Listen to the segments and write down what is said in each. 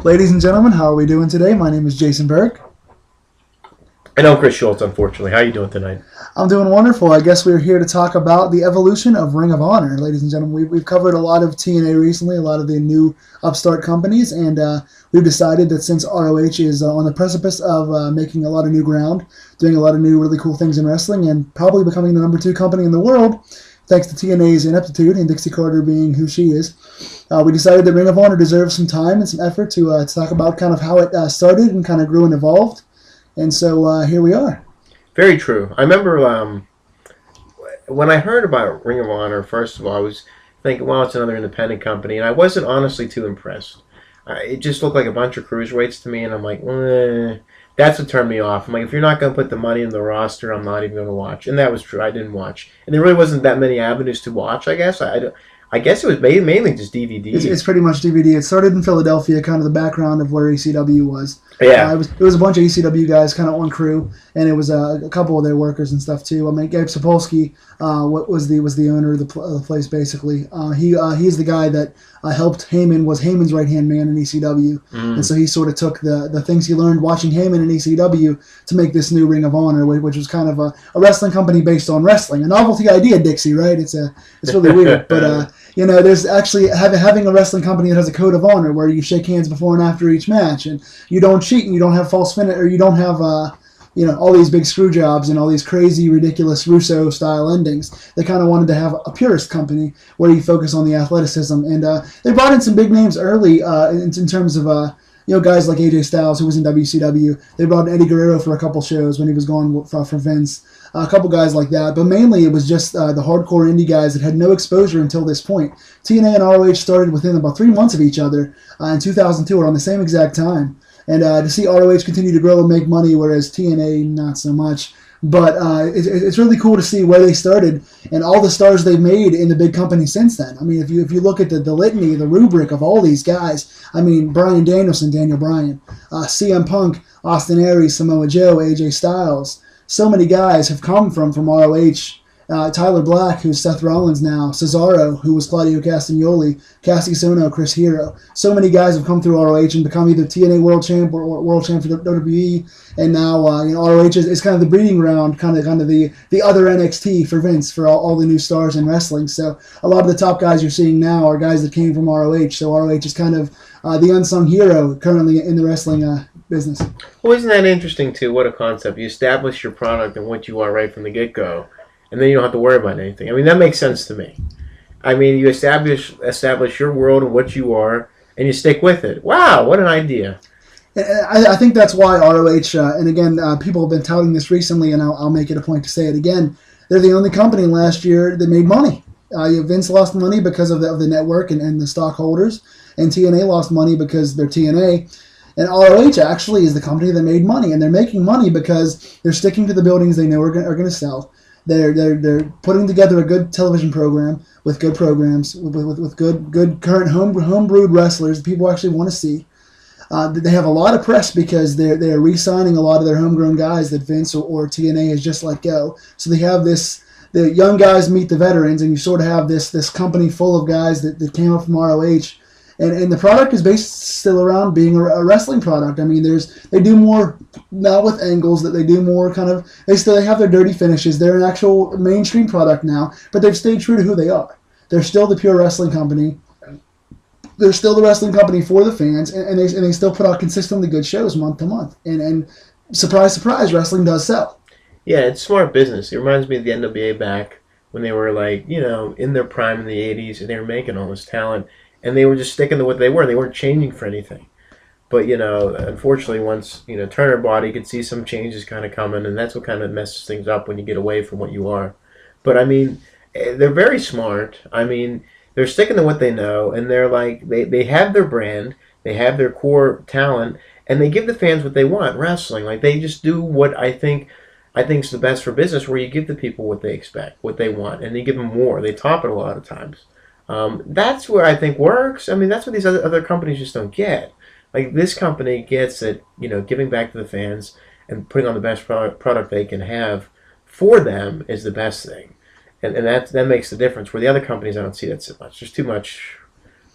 Ladies and gentlemen, how are we doing today? My name is Jason Burke. And I'm Chris Schultz, unfortunately. How are you doing tonight? I'm doing wonderful. I guess we're here to talk about the evolution of Ring of Honor. Ladies and gentlemen, we've covered a lot of TNA recently, a lot of the new upstart companies, and we've decided that since ROH is on the precipice of making a lot of new ground, doing a lot of new really cool things in wrestling, and probably becoming the #2 company in the world, thanks to TNA's ineptitude and Dixie Carter being who she is, we decided that Ring of Honor deserves some time and some effort to talk about kind of how it started and kind of grew and evolved. And so here we are. Very true. I remember when I heard about Ring of Honor, first of all, I was thinking, well, it's another independent company. And I wasn't honestly too impressed. It just looked like a bunch of cruiserweights to me. And I'm like, that's what turned me off. I'm like, if you're not going to put the money in the roster, I'm not even going to watch. And that was true. I didn't watch. And there really wasn't that many avenues to watch, I guess. I guess it was mainly just DVD. It's pretty much DVD. It started in Philadelphia, kind of the background of where ECW was. Yeah. It was a bunch of ECW guys, kind of one crew, and it was a couple of their workers and stuff too. I mean, Gabe Sapolsky was the owner of the place basically. He's the guy that helped Heyman, was Heyman's right hand man in ECW, and so he sort of took the things he learned watching Heyman in ECW to make this new Ring of Honor, which was kind of a wrestling company based on wrestling. A novelty idea, Dixie, right? It's really weird, but there's actually having a wrestling company that has a code of honor where you shake hands before and after each match, and you don't cheat, and you don't have false finish, or you don't have all these big screw jobs and all these crazy, ridiculous Russo-style endings. They kind of wanted to have a purist company where you focus on the athleticism, and they brought in some big names early in terms of guys like AJ Styles, who was in WCW. They brought in Eddie Guerrero for a couple shows when he was going for Vince. A couple guys like that, but mainly it was just the hardcore indie guys that had no exposure until this point. TNA and ROH started within about 3 months of each other in 2002, around the same exact time. And to see ROH continue to grow and make money, whereas TNA not so much. But it's really cool to see where they started and all the stars they've made in the big company since then. I mean, if you look at the litany, the rubric of all these guys, I mean, Bryan Danielson, Daniel Bryan, CM Punk, Austin Aries, Samoa Joe, AJ Styles. So many guys have come from ROH. Tyler Black, who's Seth Rollins now, Cesaro, who was Claudio Castagnoli, Cassidy Sono, Chris Hero. So many guys have come through ROH and become either TNA World Champ or World Champ for WWE, and now ROH is kind of the breeding ground, kind of the other NXT for Vince, for all the new stars in wrestling. So a lot of the top guys you're seeing now are guys that came from ROH. So ROH is kind of the unsung hero currently in the wrestling business. Well, isn't that interesting too? What a concept! You establish your product and what you are right from the get-go. And then you don't have to worry about anything. I mean, that makes sense to me. I mean, you establish your world and what you are, and you stick with it. Wow, what an idea. I think that's why ROH, and again, people have been touting this recently, and I'll make it a point to say it again, they're the only company last year that made money. Vince lost money because of the network and the stockholders, and TNA lost money because they're TNA. And ROH actually is the company that made money, and they're making money because they're sticking to the buildings they know are going to sell. They're putting together a good television program with good programs, with good current homebrewed wrestlers that people actually want to see. They have a lot of press because they're re-signing a lot of their homegrown guys that Vince or TNA has just let go. So they have the young guys meet the veterans, and you sort of have this company full of guys that came up from ROH. And the product is based still around being a wrestling product. I mean, they do more now with angles, that they do more kind of, they have their dirty finishes. They're an actual mainstream product now, but they've stayed true to who they are. They're still the pure wrestling company. They're still the wrestling company for the fans, and they still put out consistently good shows month to month. And surprise, surprise, wrestling does sell. Yeah, it's smart business. It reminds me of the NWA back when they were in their prime in the 80s, and they were making all this talent. And they were just sticking to what they were. They weren't changing for anything. But, unfortunately, once, Turner Body could see some changes kind of coming, and that's what kind of messes things up when you get away from what you are. But, I mean, they're very smart. I mean, they're sticking to what they know, and they're they have their brand, they have their core talent, and they give the fans what they want, wrestling. They just do what I think is the best for business, where you give the people what they expect, what they want, and they give them more. They top it a lot of times. That's where I think works. I mean, that's what these other companies just don't get. This company gets that, giving back to the fans and putting on the best product they can have for them is the best thing. And that makes the difference. Where the other companies, I don't see that so much. There's too much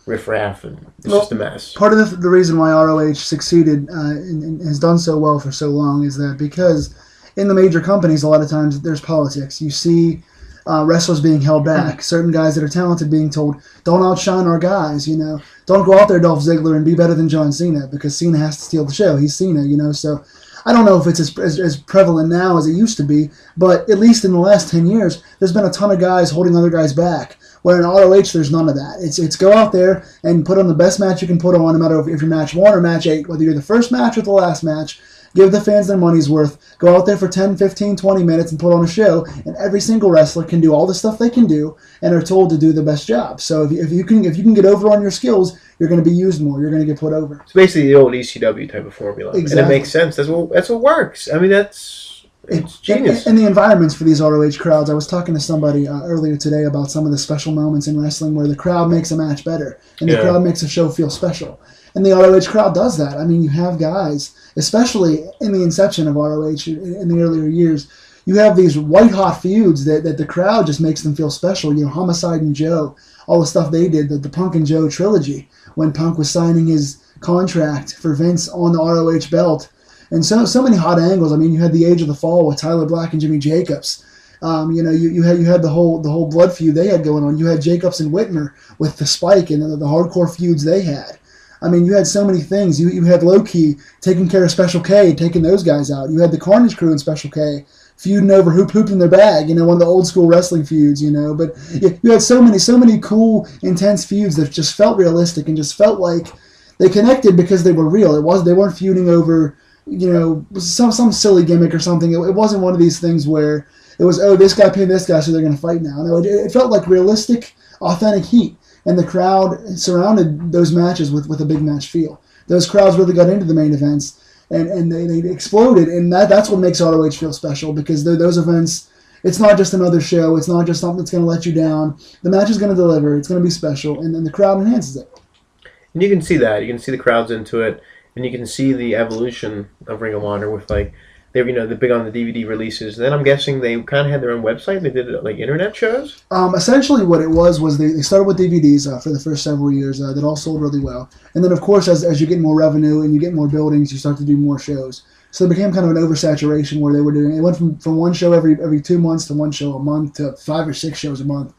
riffraff, and it's Well, just a mess. part of the reason why ROH succeeded and has done so well for so long is that because in the major companies, a lot of times there's politics. You see wrestlers being held back, certain guys that are talented being told, don't outshine our guys, you know. Don't go out there, Dolph Ziggler, and be better than John Cena, because Cena has to steal the show. He's Cena, you know. So I don't know if it's as prevalent now as it used to be, but at least in the last 10 years, there's been a ton of guys holding other guys back. Where in ROH, there's none of that. It's go out there and put on the best match you can put on, no matter if you're match 1 or match 8, whether you're the first match or the last match. Give the fans their money's worth. Go out there for 10, 15, 20 minutes and put on a show. And every single wrestler can do all the stuff they can do and are told to do the best job. So if you can get over on your skills, you're going to be used more. You're going to get put over. It's basically the old ECW type of formula, Exactly. and it makes sense. That's what works. I mean, it's genius. And the environments for these ROH crowds, I was talking to somebody earlier today about some of the special moments in wrestling where the crowd makes a match better and the crowd makes a show feel special. And the ROH crowd does that. I mean, you have guys, especially in the inception of ROH in the earlier years, you have these white-hot feuds that the crowd just makes them feel special. You know, Homicide and Joe, all the stuff they did, the Punk and Joe trilogy, when Punk was signing his contract for Vince on the ROH belt. And so many hot angles. I mean, you had the Age of the Fall with Tyler Black and Jimmy Jacobs. You know, you had the whole blood feud they had going on. You had Jacobs and Whitmer with the Spike and the hardcore feuds they had. I mean, you had so many things. You had Low Key taking care of Special K, taking those guys out. You had the Carnage Crew and Special K feuding over who pooped in their bag. You know, one of the old school wrestling feuds. You know, but you had so many cool, intense feuds that just felt realistic and just felt like they connected because they were real. They weren't feuding over, you know, some silly gimmick or something. It wasn't one of these things where it was, oh, this guy pinned this guy, so they're going to fight now. No, it felt like realistic, authentic heat. And the crowd surrounded those matches with a big match feel. Those crowds really got into the main events, and they exploded. And that's what makes ROH feel special, because those events, it's not just another show. It's not just something that's going to let you down. The match is going to deliver. It's going to be special, and then the crowd enhances it. And you can see that. You can see the crowds into it, and you can see the evolution of Ring of Honor with, like, they're big on the DVD releases. And then I'm guessing they kind of had their own website. They did like internet shows. Essentially, what it was they started with DVDs for the first several years. That all sold really well. And then, of course, as you get more revenue and you get more buildings, you start to do more shows. So it became kind of an oversaturation where they were doing. It went from one show every 2 months to one show a month to 5 or 6 shows a month.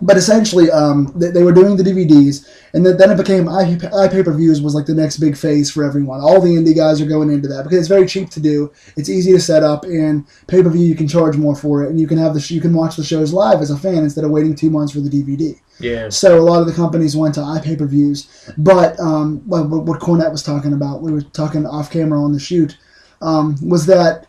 But essentially, they were doing the DVDs, and then it became iPay-per-views was like the next big phase for everyone. All the indie guys are going into that because it's very cheap to do. It's easy to set up, and pay-per-view you can charge more for it, and you can watch the shows live as a fan instead of waiting 2 months for the DVD. Yeah. So a lot of the companies went to iPay-per-views, but what Cornette was talking about, we were talking off camera on the shoot, was that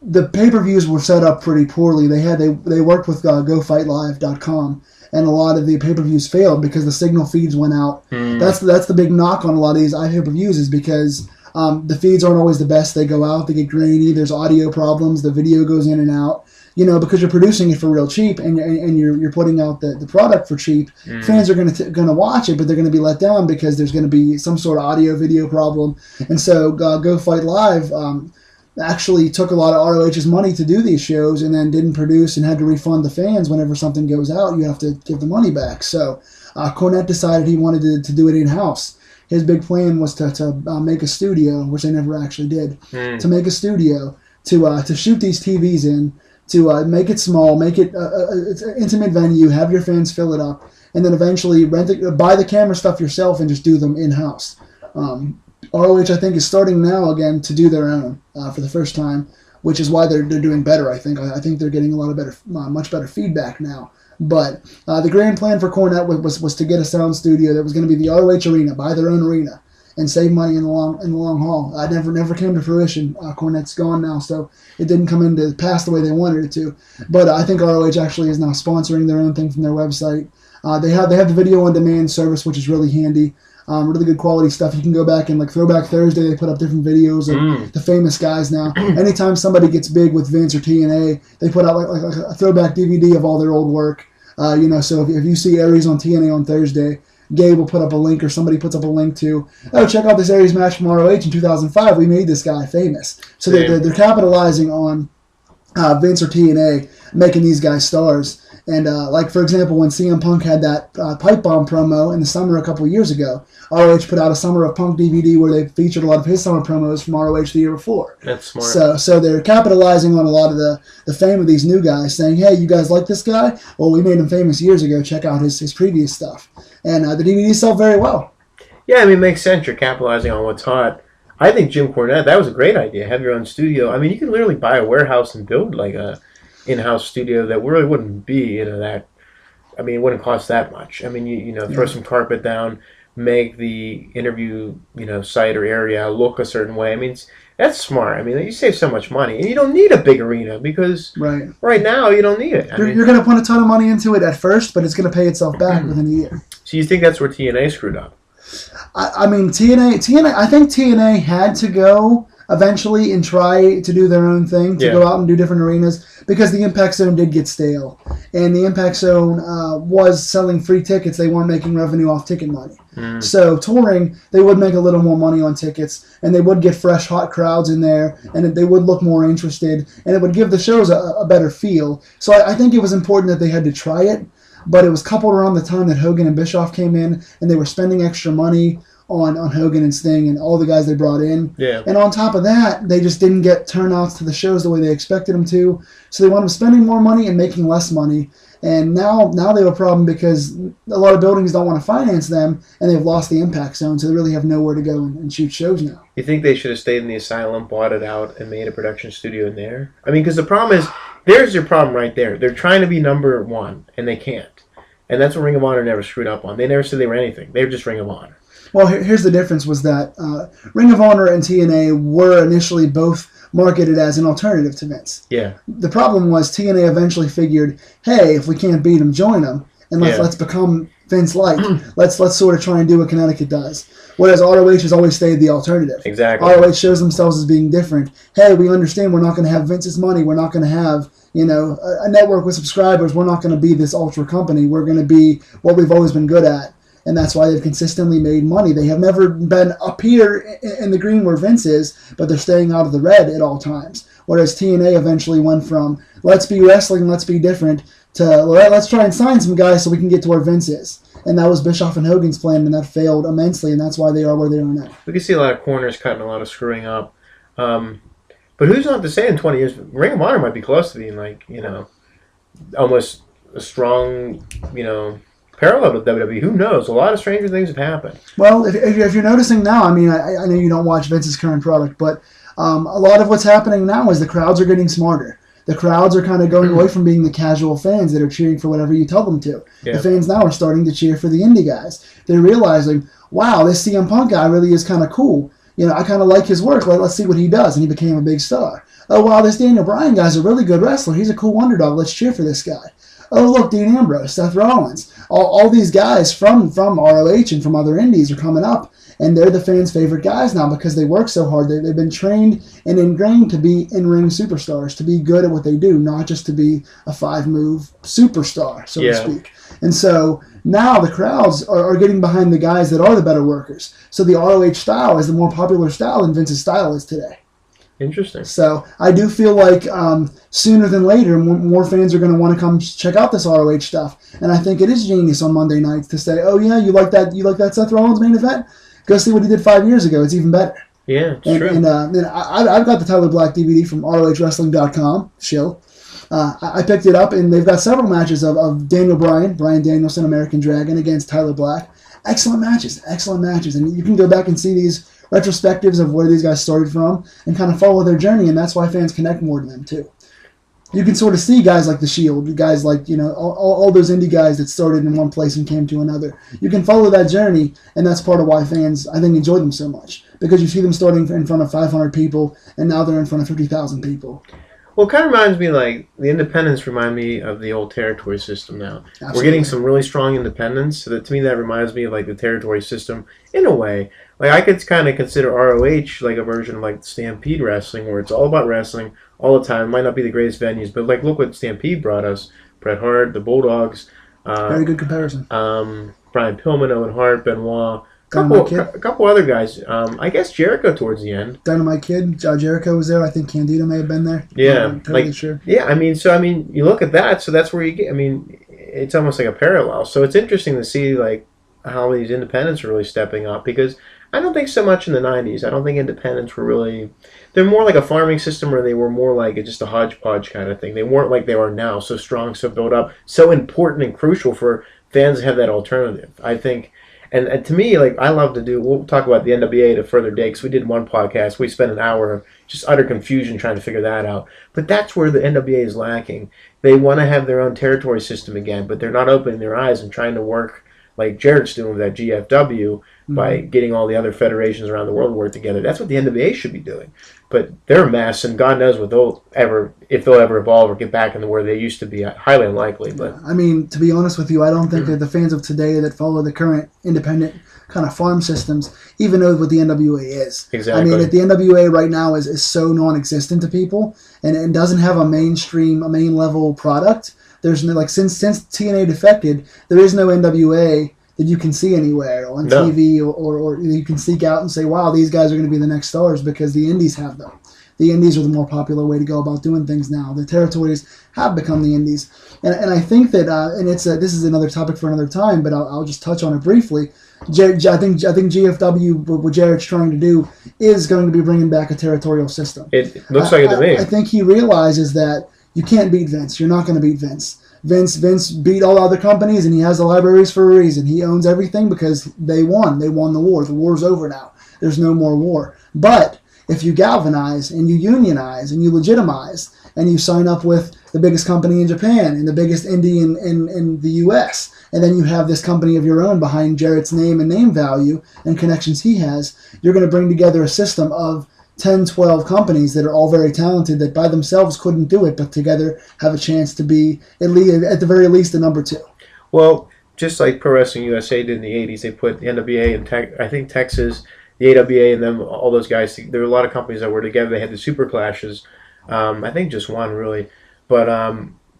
the pay-per-views were set up pretty poorly. They worked with GoFightLive.com. And a lot of the pay-per-views failed because the signal feeds went out. That's the big knock on a lot of these iPay-per-views is because the feeds aren't always the best. They go out, they get grainy, there's audio problems, the video goes in and out. You know, because you're producing it for real cheap and you're putting out the product for cheap. Fans are gonna watch it, but they're gonna be let down because there's gonna be some sort of audio video problem. And so Go Fight Live actually took a lot of ROH's money to do these shows and then didn't produce and had to refund the fans whenever something goes out. You have to give the money back. So Cornette decided he wanted to do it in-house. His big plan was to make a studio, which they never actually did, to make a studio to shoot these TVs in, to make it small, make it it's an intimate venue, have your fans fill it up, and then eventually buy the camera stuff yourself and just do them in-house. ROH, I think, is starting now again to do their own for the first time, which is why they're doing better. I think they're getting a lot of much better feedback now. But the grand plan for Cornette was to get a sound studio that was going to be the ROH arena, buy their own arena, and save money in the long haul. I never came to fruition. Cornette's gone now, so it didn't come into pass the way they wanted it to. But I think ROH actually is now sponsoring their own thing from their website. They have the video on demand service, which is really handy. Really good quality stuff. You can go back and like Throwback Thursday, they put up different videos of the famous guys now. Anytime somebody gets big with Vince or TNA, they put out like a throwback DVD of all their old work. So if you see Aries on TNA on Thursday, Gabe will put up a link or somebody puts up a link to, check out this Aries match from ROH in 2005. We made this guy famous. So they're capitalizing on Vince or TNA making these guys stars. And like, for example, when CM Punk had that pipe bomb promo in the summer a couple years ago, ROH put out a Summer of Punk DVD where they featured a lot of his summer promos from ROH the year before. That's smart. So they're capitalizing on a lot of the fame of these new guys, saying, hey, you guys like this guy? Well, we made him famous years ago. Check out his previous stuff. And the DVDs sell very well. Yeah, I mean, it makes sense. You're capitalizing on what's hot. I think Jim Cornette, that was a great idea. Have your own studio. I mean, you can literally buy a warehouse and build like a in-house studio that really wouldn't be, that. I mean, it wouldn't cost that much. I mean, you throw some carpet down, make the interview, site or area look a certain way. I mean, that's smart. I mean, you save so much money, and you don't need a big arena because right now you don't need it. You're going to put a ton of money into it at first, but it's going to pay itself back within a year. So you think that's where TNA screwed up? I mean, TNA. I think TNA had to go eventually and try to do their own thing, to go out and do different arenas, because the Impact Zone did get stale. And the Impact Zone was selling free tickets. They weren't making revenue off ticket money. So touring, they would make a little more money on tickets, and they would get fresh, hot crowds in there, and they would look more interested, and it would give the shows a better feel. So I think it was important that they had to try it, but it was coupled around the time that Hogan and Bischoff came in, and they were spending extra money on Hogan and Sting and all the guys they brought in. Yeah. And on top of that, they just didn't get turnouts to the shows the way they expected them to. So they wound up spending more money and making less money. And now they have a problem because a lot of buildings don't want to finance them, and they've lost the Impact Zone, so they really have nowhere to go and shoot shows now. You think they should have stayed in the asylum, bought it out, and made a production studio in there? I mean, because the problem is, there's your problem right there. They're trying to be number one, and they can't. And that's what Ring of Honor never screwed up on. They never said they were anything. They were just Ring of Honor. Well, here's the difference was that Ring of Honor and TNA were initially both marketed as an alternative to Vince. Yeah. The problem was TNA eventually figured, hey, if we can't beat them, join them, and let's become Vince-like. let's sort of try and do what Connecticut does. Whereas ROH has always stayed the alternative. Exactly. ROH shows themselves as being different. Hey, we understand we're not going to have Vince's money. We're not going to have a network with subscribers. We're not going to be this ultra company. We're going to be what we've always been good at. And that's why they've consistently made money. They have never been up here in the green where Vince is, but they're staying out of the red at all times. Whereas TNA eventually went from, let's be wrestling, let's be different, to let's try and sign some guys so we can get to where Vince is. And that was Bischoff and Hogan's plan, and that failed immensely, and that's why they are where they are now. We can see a lot of corners cutting, a lot of screwing up. But who's not to say in 20 years, Ring of Honor might be close to being almost a strong, parallel with WWE. Who knows? A lot of stranger things have happened. Well, if you're noticing now, I mean, I know you don't watch Vince's current product, but a lot of what's happening now is the crowds are getting smarter. The crowds are kind of going away from being the casual fans that are cheering for whatever you tell them to. Yeah. The fans now are starting to cheer for the indie guys. They're realizing, wow, this CM Punk guy really is kind of cool. I kind of like his work. Let's see what he does. And he became a big star. Oh, wow, this Daniel Bryan guy's a really good wrestler. He's a cool underdog. Let's cheer for this guy. Oh, look, Dean Ambrose, Seth Rollins. All these guys from ROH and from other indies are coming up, and they're the fans' favorite guys now because they work so hard. They've been trained and ingrained to be in-ring superstars, to be good at what they do, not just to be a five-move superstar, so to speak. And so now the crowds are getting behind the guys that are the better workers. So the ROH style is the more popular style than Vince's style is today. Interesting. So I do feel like sooner than later, more fans are going to want to come check out this ROH stuff, and I think it is genius on Monday nights to say, "Oh yeah, you like that Seth Rollins main event? Go see what he did 5 years ago. It's even better." Yeah, it's true. And I've got the Tyler Black DVD from ROHWrestling.com. Shill. I picked it up, and they've got several matches of Brian Danielson, American Dragon, against Tyler Black. Excellent matches, and you can go back and see these retrospectives of where these guys started from and kind of follow their journey, and that's why fans connect more to them too. You can sort of see guys like The Shield, guys like, all those indie guys that started in one place and came to another. You can follow that journey, and that's part of why fans, I think, enjoy them so much, because you see them starting in front of 500 people, and now they're in front of 50,000 people. Well, it kind of reminds me, the independents remind me of the old territory system now. Absolutely. We're getting some really strong independents, so that to me that reminds me of the territory system in a way. I could kind of consider ROH like a version of Stampede Wrestling, where it's all about wrestling all the time. It might not be the greatest venues, but look what Stampede brought us. Bret Hart, the Bulldogs. Very good comparison. Brian Pillman, Owen Hart, Benoit, Dynamite Kid. A couple other guys. I guess Jericho towards the end. Dynamite Kid. Jericho was there. I think Candido may have been there. Yeah, I'm totally sure. Yeah, I mean, you look at that. So that's where you get. I mean, it's almost like a parallel. So it's interesting to see like how these independents are really stepping up because I don't think so much in the '90s. I don't think independents were really. They're more like a farming system, where they were more like just a hodgepodge kind of thing. They weren't like they are now, so strong, so built up, so important and crucial for fans to have that alternative. I think. And to me, like I love to do. We'll talk about the NWA at a further date because we did one podcast. We spent an hour of just utter confusion trying to figure that out. But that's where the NWA is lacking. They want to have their own territory system again, but they're not opening their eyes and trying to work like Jarrett's doing with that GFW by getting all the other federations around the world to work together. That's what the NWA should be doing. But they're a mess, and God knows what if they'll ever evolve or get back into where they used to be. Highly unlikely. But I mean, to be honest with you, I don't think that the fans of today that follow the current independent kind of farm systems even know what the NWA is. Exactly. I mean, the NWA right now is so non-existent to people and doesn't have a main level product. There's no, like, since TNA defected, there is no NWA that you can see anywhere on TV or you can seek out and say, wow, these guys are going to be the next stars because the indies have them. The indies are the more popular way to go about doing things now. The territories have become the indies. And I think that, this is another topic for another time, but I'll just touch on it briefly. I think GFW, what Jarrett's trying to do, is going to be bringing back a territorial system. It looks like it to me. I think he realizes that you can't beat Vince. You're not going to beat Vince. Vince beat all other companies, and he has the libraries for a reason. He owns everything because they won. They won the war. The war's over now. There's no more war. But if you galvanize and you unionize and you legitimize and you sign up with the biggest company in Japan and the biggest indie in the U.S., and then you have this company of your own behind Jarrett's name and name value and connections he has, you're going to bring together a system of 10, 12 companies that are all very talented that by themselves couldn't do it, but together have a chance to be, at the very least, the number two. Well, just like Pro Wrestling USA did in the 80s, they put the NWA and I think Texas, the AWA, and them, all those guys. There were a lot of companies that were together. They had the super clashes. I think just one, really. But,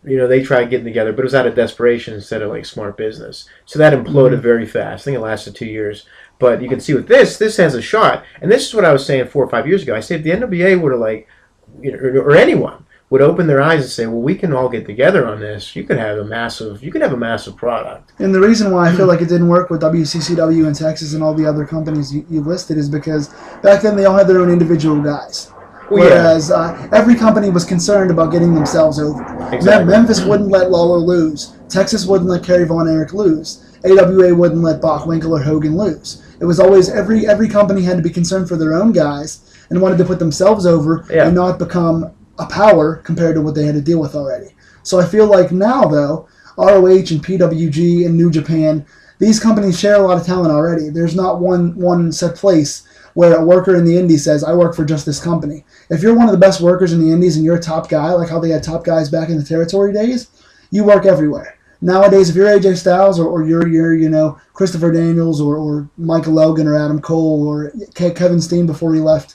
they tried getting together, but it was out of desperation instead of like smart business. So that imploded very fast. I think it lasted 2 years. But you can see with this has a shot. And this is what I was saying 4 or 5 years ago. I said if the NWA would have or anyone would open their eyes and say, well, we can all get together on this, you could have a massive product. And the reason why I feel like it didn't work with WCCW in Texas and all the other companies you listed is because back then they all had their own individual guys. Whereas every company was concerned about getting themselves over. Exactly. Memphis wouldn't let Lawler lose. Texas wouldn't let Kerry Von Erich lose. AWA wouldn't let Bockwinkel or Hogan lose. It was always every company had to be concerned for their own guys and wanted to put themselves over and not become a power compared to what they had to deal with already. So I feel like now, though, ROH and PWG and New Japan, these companies share a lot of talent already. There's not one set place where a worker in the indies says, I work for just this company. If you're one of the best workers in the indies and you're a top guy, like how they had top guys back in the territory days, you work everywhere. Nowadays, if you're AJ Styles or you're Christopher Daniels or Michael Elgin or Adam Cole or Kevin Steen before he left,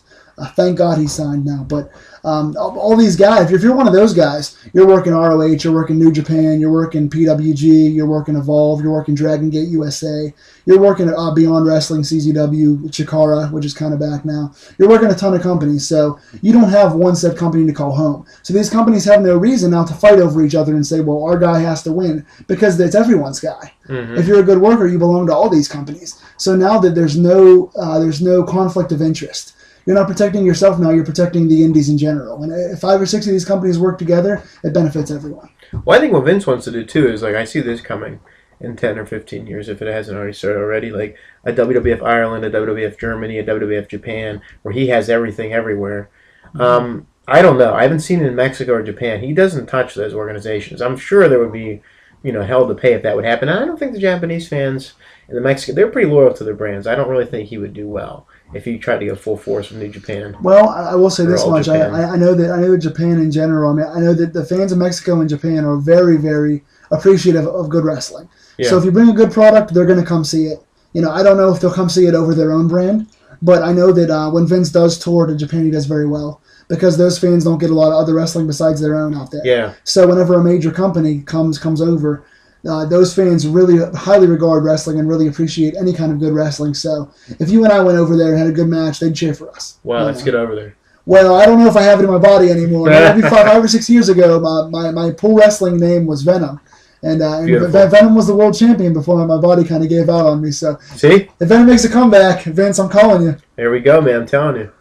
thank God he signed now. But all these guys, if you're one of those guys, you're working ROH, you're working New Japan, you're working PWG, you're working Evolve, you're working Dragon Gate USA, you're working at Beyond Wrestling, CZW, Chikara, which is kind of back now. You're working a ton of companies, so you don't have one set company to call home. So these companies have no reason now to fight over each other and say, well, our guy has to win, because it's everyone's guy. Mm-hmm. If you're a good worker, you belong to all these companies. So now that there's no conflict of interest. You're not protecting yourself now, you're protecting the indies in general. And if 5 or 6 of these companies work together, it benefits everyone. Well, I think what Vince wants to do, too, is, I see this coming in 10 or 15 years, if it hasn't already started already, like a WWF Ireland, a WWF Germany, a WWF Japan, where he has everything everywhere. Mm-hmm. I don't know. I haven't seen it in Mexico or Japan. He doesn't touch those organizations. I'm sure there would be, hell to pay if that would happen. And I don't think the Japanese fans and the Mexican, they're pretty loyal to their brands. I don't really think he would do well if he tried to go full force with New Japan. Well, I will say this much: I know that Japan in general. I mean, I know that the fans of Mexico and Japan are very, very appreciative of good wrestling. Yeah. So if you bring a good product, they're going to come see it. I don't know if they'll come see it over their own brand, but I know that when Vince does tour to Japan, he does very well because those fans don't get a lot of other wrestling besides their own out there. Yeah. So whenever a major company comes over, Those fans really highly regard wrestling and really appreciate any kind of good wrestling. So if you and I went over there and had a good match, they'd cheer for us. Wow, let's get over there. Well, I don't know if I have it in my body anymore. Maybe 5 or 6 years ago, my pro wrestling name was Venom. And Venom was the world champion before my body kind of gave out on me. So see, if Venom makes a comeback, Vince, I'm calling you. There we go, man. I'm telling you.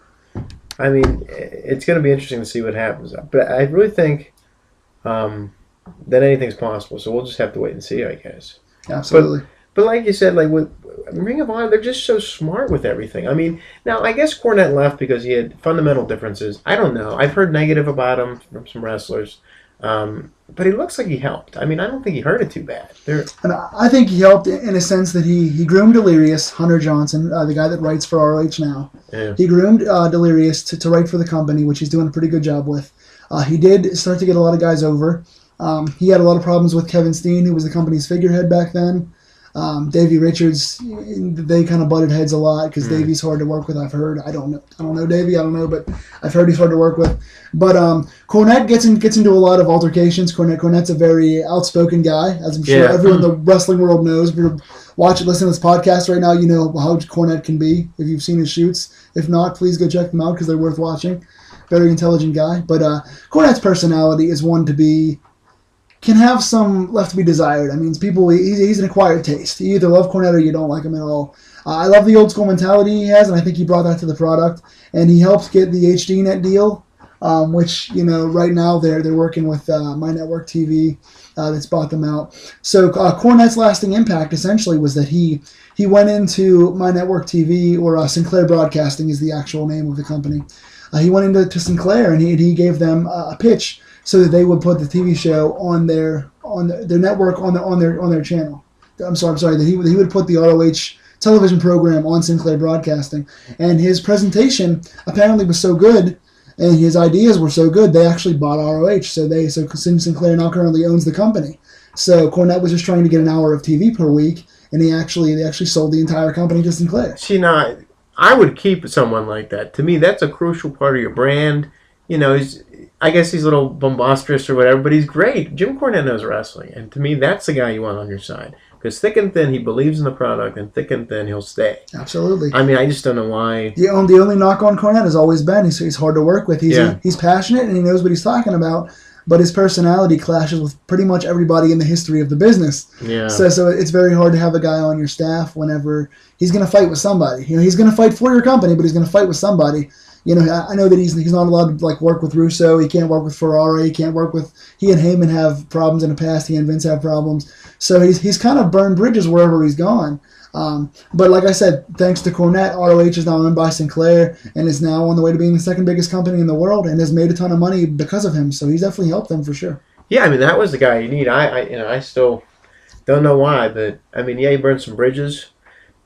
I mean, it's going to be interesting to see what happens. But I really think that anything's possible. So we'll just have to wait and see, I guess. Absolutely. But like you said, like with Ring of Honor, they're just so smart with everything. I mean, now I guess Cornette left because he had fundamental differences. I don't know. I've heard negative about him from some wrestlers. But he looks like he helped. I mean, I don't think he hurt it too bad. And I think he helped in a sense that he groomed Delirious, Hunter Johnson, the guy that writes for ROH now. Yeah. He groomed Delirious to write for the company, which he's doing a pretty good job with. He did start to get a lot of guys over. He had a lot of problems with Kevin Steen, who was the company's figurehead back then. Davey Richards, they kind of butted heads a lot because Davey's hard to work with. I've heard. I don't know Davey. I don't know, but I've heard he's hard to work with. But Cornette gets into a lot of altercations. Cornette's a very outspoken guy, as I'm sure everyone in the wrestling world knows. If you're listening to this podcast right now, you know how Cornette can be if you've seen his shoots. If not, please go check them out because they're worth watching. Very intelligent guy. But Cornette's personality is one to be. Can have some left to be desired. I mean, he's an acquired taste. You either love Cornette or you don't like him at all. I love the old school mentality he has, and I think he brought that to the product. And he helped get the HDNet deal, which, right now they're working with My Network TV that's bought them out. So Cornette's lasting impact essentially was that he went into My Network TV, or Sinclair Broadcasting is the actual name of the company. He went into Sinclair and he gave them a pitch so that they would put the TV show on their network on their channel. I'm sorry that he would put the ROH television program on Sinclair Broadcasting, and his presentation apparently was so good, and his ideas were so good they actually bought ROH. So Sinclair now currently owns the company. So Cornette was just trying to get an hour of TV per week, and they actually sold the entire company to Sinclair. See, now I would keep someone like that. To me, that's a crucial part of your brand. I guess he's a little bombastic or whatever, but he's great. Jim Cornette knows wrestling, and to me, that's the guy you want on your side. Because thick and thin, he believes in the product, and thick and thin, he'll stay. Absolutely. I mean, I just don't know why. The only knock on Cornette has always been he's hard to work with. He's passionate, and he knows what he's talking about, but his personality clashes with pretty much everybody in the history of the business. Yeah. So it's very hard to have a guy on your staff whenever he's going to fight with somebody. He's going to fight for your company, but he's going to fight with somebody. I know that he's not allowed to work with Russo. He can't work with Ferrara. He can't work with. He and Heyman have problems in the past. He and Vince have problems. So he's kind of burned bridges wherever he's gone. But like I said, thanks to Cornette, ROH is now owned by Sinclair and is now on the way to being the second biggest company in the world and has made a ton of money because of him. So he's definitely helped them for sure. Yeah, I mean that was the guy you need. I still don't know why, but I mean he burned some bridges.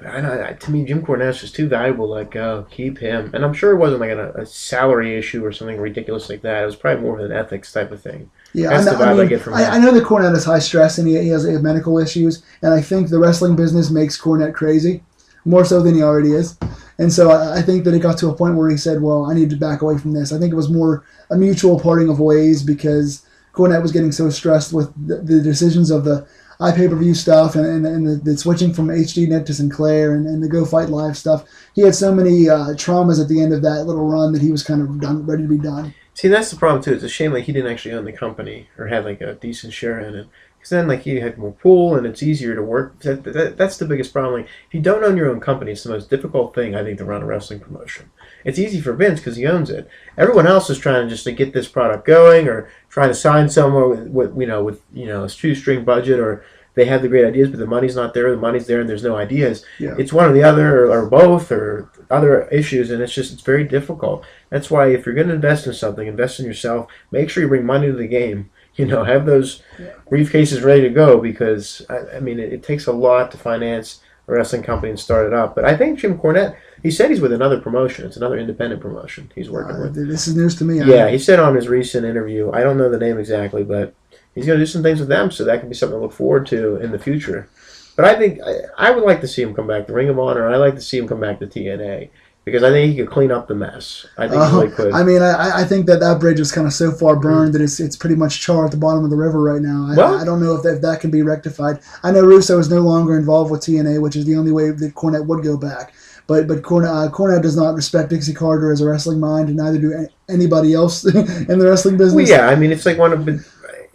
But to me, Jim Cornette's just too valuable. Keep him. And I'm sure it wasn't like a salary issue or something ridiculous like that. It was probably more of an ethics type of thing. Yeah, that's the vibe I get from him. I know that Cornette is high stress and he has medical issues, and I think the wrestling business makes Cornette crazy, more so than he already is. And so I think that it got to a point where he said, well, I need to back away from this. I think it was more a mutual parting of ways because Cornette was getting so stressed with the decisions of the iPay-per-view stuff and the switching from HDNet to Sinclair and the Go Fight Live stuff. He had so many traumas at the end of that little run that he was kind of ready to be done. See, that's the problem, too. It's a shame he didn't actually own the company or had a decent share in it. Because then he had more pull and it's easier to work. That's the biggest problem. If you don't own your own company, it's the most difficult thing, I think, to run a wrestling promotion. It's easy for Vince because he owns it. Everyone else is trying just to get this product going or trying to sign somewhere with a shoestring budget, or they have the great ideas, but the money's not there. The money's there, and there's no ideas. Yeah. It's one or the other, or both, or other issues, and it's very difficult. That's why if you're going to invest in something, invest in yourself. Make sure you bring money to the game. Have those briefcases ready to go because it takes a lot to finance a wrestling company and start it up. But I think Jim Cornette, he said he's with another promotion. It's another independent promotion he's working with. This is news to me. Yeah, he said on his recent interview, I don't know the name exactly, but he's going to do some things with them, so that can be something to look forward to in the future. But I think I would like to see him come back to Ring of Honor. I like to see him come back to TNA because I think he could clean up the mess. I think he really could. I mean, I think that bridge is kind of so far burned that it's pretty much char at the bottom of the river right now. I don't know if that can be rectified. I know Russo is no longer involved with TNA, which is the only way that Cornette would go back. But Cornette does not respect Dixie Carter as a wrestling mind, and neither do anybody else in the wrestling business. Well, yeah, I mean, it's like one of the...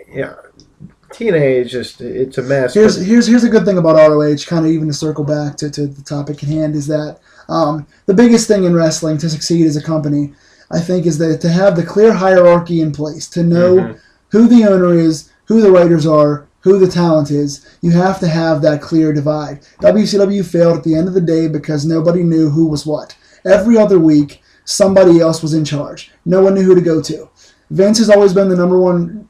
Yeah. TNA is just, it's a mess. Here's a good thing about ROH, kind of even to circle back to the topic at hand, is that the biggest thing in wrestling to succeed as a company, I think, is that to have the clear hierarchy in place, to know who the owner is, who the writers are, who the talent is. You have to have that clear divide. WCW failed at the end of the day because nobody knew who was what. Every other week, somebody else was in charge. No one knew who to go to. Vince has always been the number one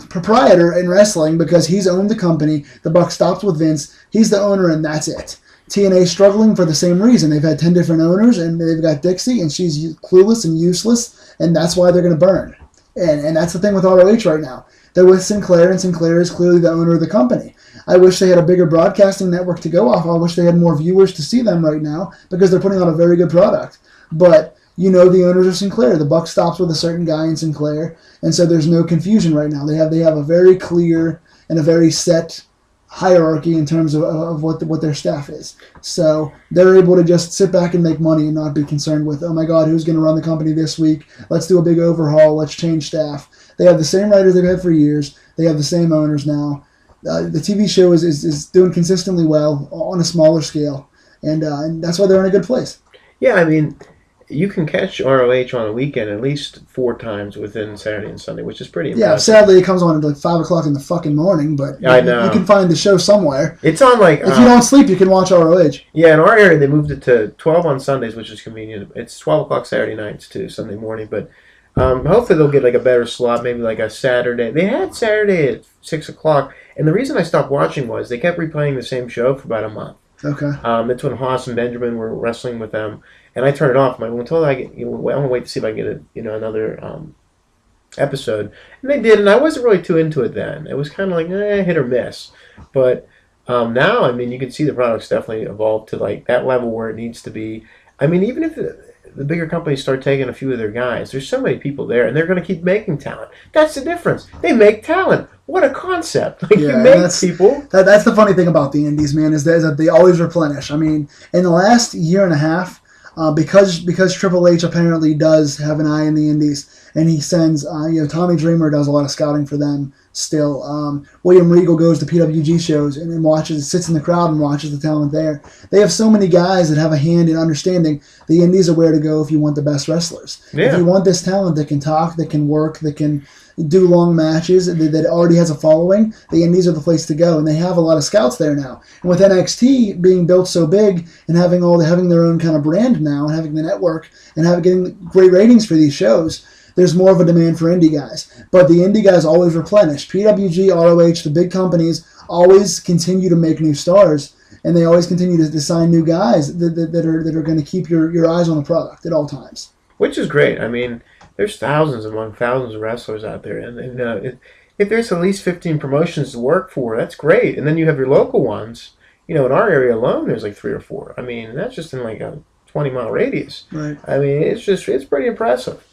proprietor in wrestling because he's owned the company. The buck stops with Vince. He's the owner, and that's it. TNA struggling for the same reason. They've had 10 different owners, and they've got Dixie, and she's clueless and useless, and that's why they're going to burn. And that's the thing with ROH right now. They're with Sinclair, and Sinclair is clearly the owner of the company. I wish they had a bigger broadcasting network to go off. I wish they had more viewers to see them right now because they're putting out a very good product. But you know the owners of Sinclair. The buck stops with a certain guy in Sinclair, and so there's no confusion right now. They have a very clear and a very set hierarchy in terms of what their staff is. So they're able to just sit back and make money and not be concerned with, oh my God, who's going to run the company this week? Let's do a big overhaul. Let's change staff. They have the same writers they've had for years. They have the same owners now. The TV show is doing consistently well on a smaller scale, and that's why they're in a good place. Yeah, I mean, you can catch ROH on a weekend at least 4 times within Saturday and Sunday, which is pretty impressive. Yeah, sadly it comes on at like 5 o'clock in the fucking morning, but I know. You can find the show somewhere. It's on like... If you don't sleep, you can watch ROH. Yeah, in our area they moved it to 12 on Sundays, which is convenient. It's 12 o'clock Saturday nights too, Sunday morning, but hopefully they'll get like a better slot, maybe like a Saturday. They had Saturday at 6 o'clock, and the reason I stopped watching was they kept replaying the same show for about a month. Okay. It's when Haas and Benjamin were wrestling with them, and I turned it off. I'm like, until I get, I'm gonna wait to see if I can get another episode, and they did, and I wasn't really too into it then. It was kind of like hit or miss, but now, I mean, you can see the product's definitely evolved to like that level where it needs to be. I mean, even if the bigger companies start taking a few of their guys, there's so many people there, and they're going to keep making talent. That's the difference. They make talent. What a concept! Like you make people. That's the funny thing about the indies, man, is that they always replenish. I mean, in the last year and a half, because Triple H apparently does have an eye in the indies, and he sends, Tommy Dreamer does a lot of scouting for them still. William Regal goes to PWG shows and sits in the crowd and watches the talent there. They have so many guys that have a hand in understanding the indies are where to go if you want the best wrestlers. Yeah. If you want this talent that can talk, that can work, that can do long matches, that already has a following, the indies are the place to go, and they have a lot of scouts there now. And with NXT being built so big and having their own kind of brand now, and having the network and getting great ratings for these shows, there's more of a demand for indie guys. But the indie guys always replenish. PWG, ROH, the big companies always continue to make new stars, and they always continue to sign new guys that are going to keep your eyes on the product at all times. Which is great. I mean, there's thousands of wrestlers out there, and if there's at least 15 promotions to work for, that's great. And then you have your local ones. In our area alone, there's like 3 or 4. I mean, that's just in like a 20-mile radius. Right. I mean, it's pretty impressive.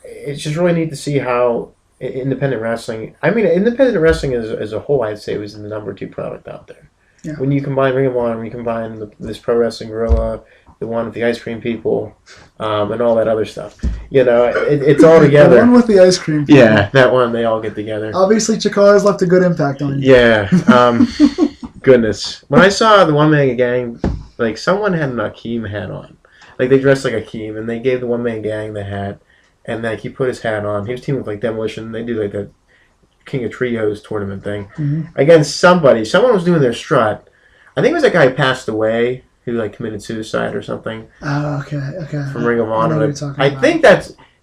It's just really neat to see how independent wrestling. I mean, independent wrestling as a whole, I'd say, was the number 2 product out there. Yeah. When you combine Ring of Honor, when you combine this Pro Wrestling Guerrilla, the one with the ice cream people, and all that other stuff. It's all together. The one with the ice cream people. Yeah, that one, they all get together. Obviously, Chikara's left a good impact on you. Yeah. Goodness. When I saw the One Man Gang, like, someone had an Akeem hat on. Like, they dressed like Akeem, and they gave the One Man Gang the hat, and, like, he put his hat on. He was teaming with, like, Demolition. They do, like, that King of Trios tournament thing. Against somebody. Someone was doing their strut. I think it was that guy who passed away, who like committed suicide or something. Oh, okay. From Ring of Honor. I think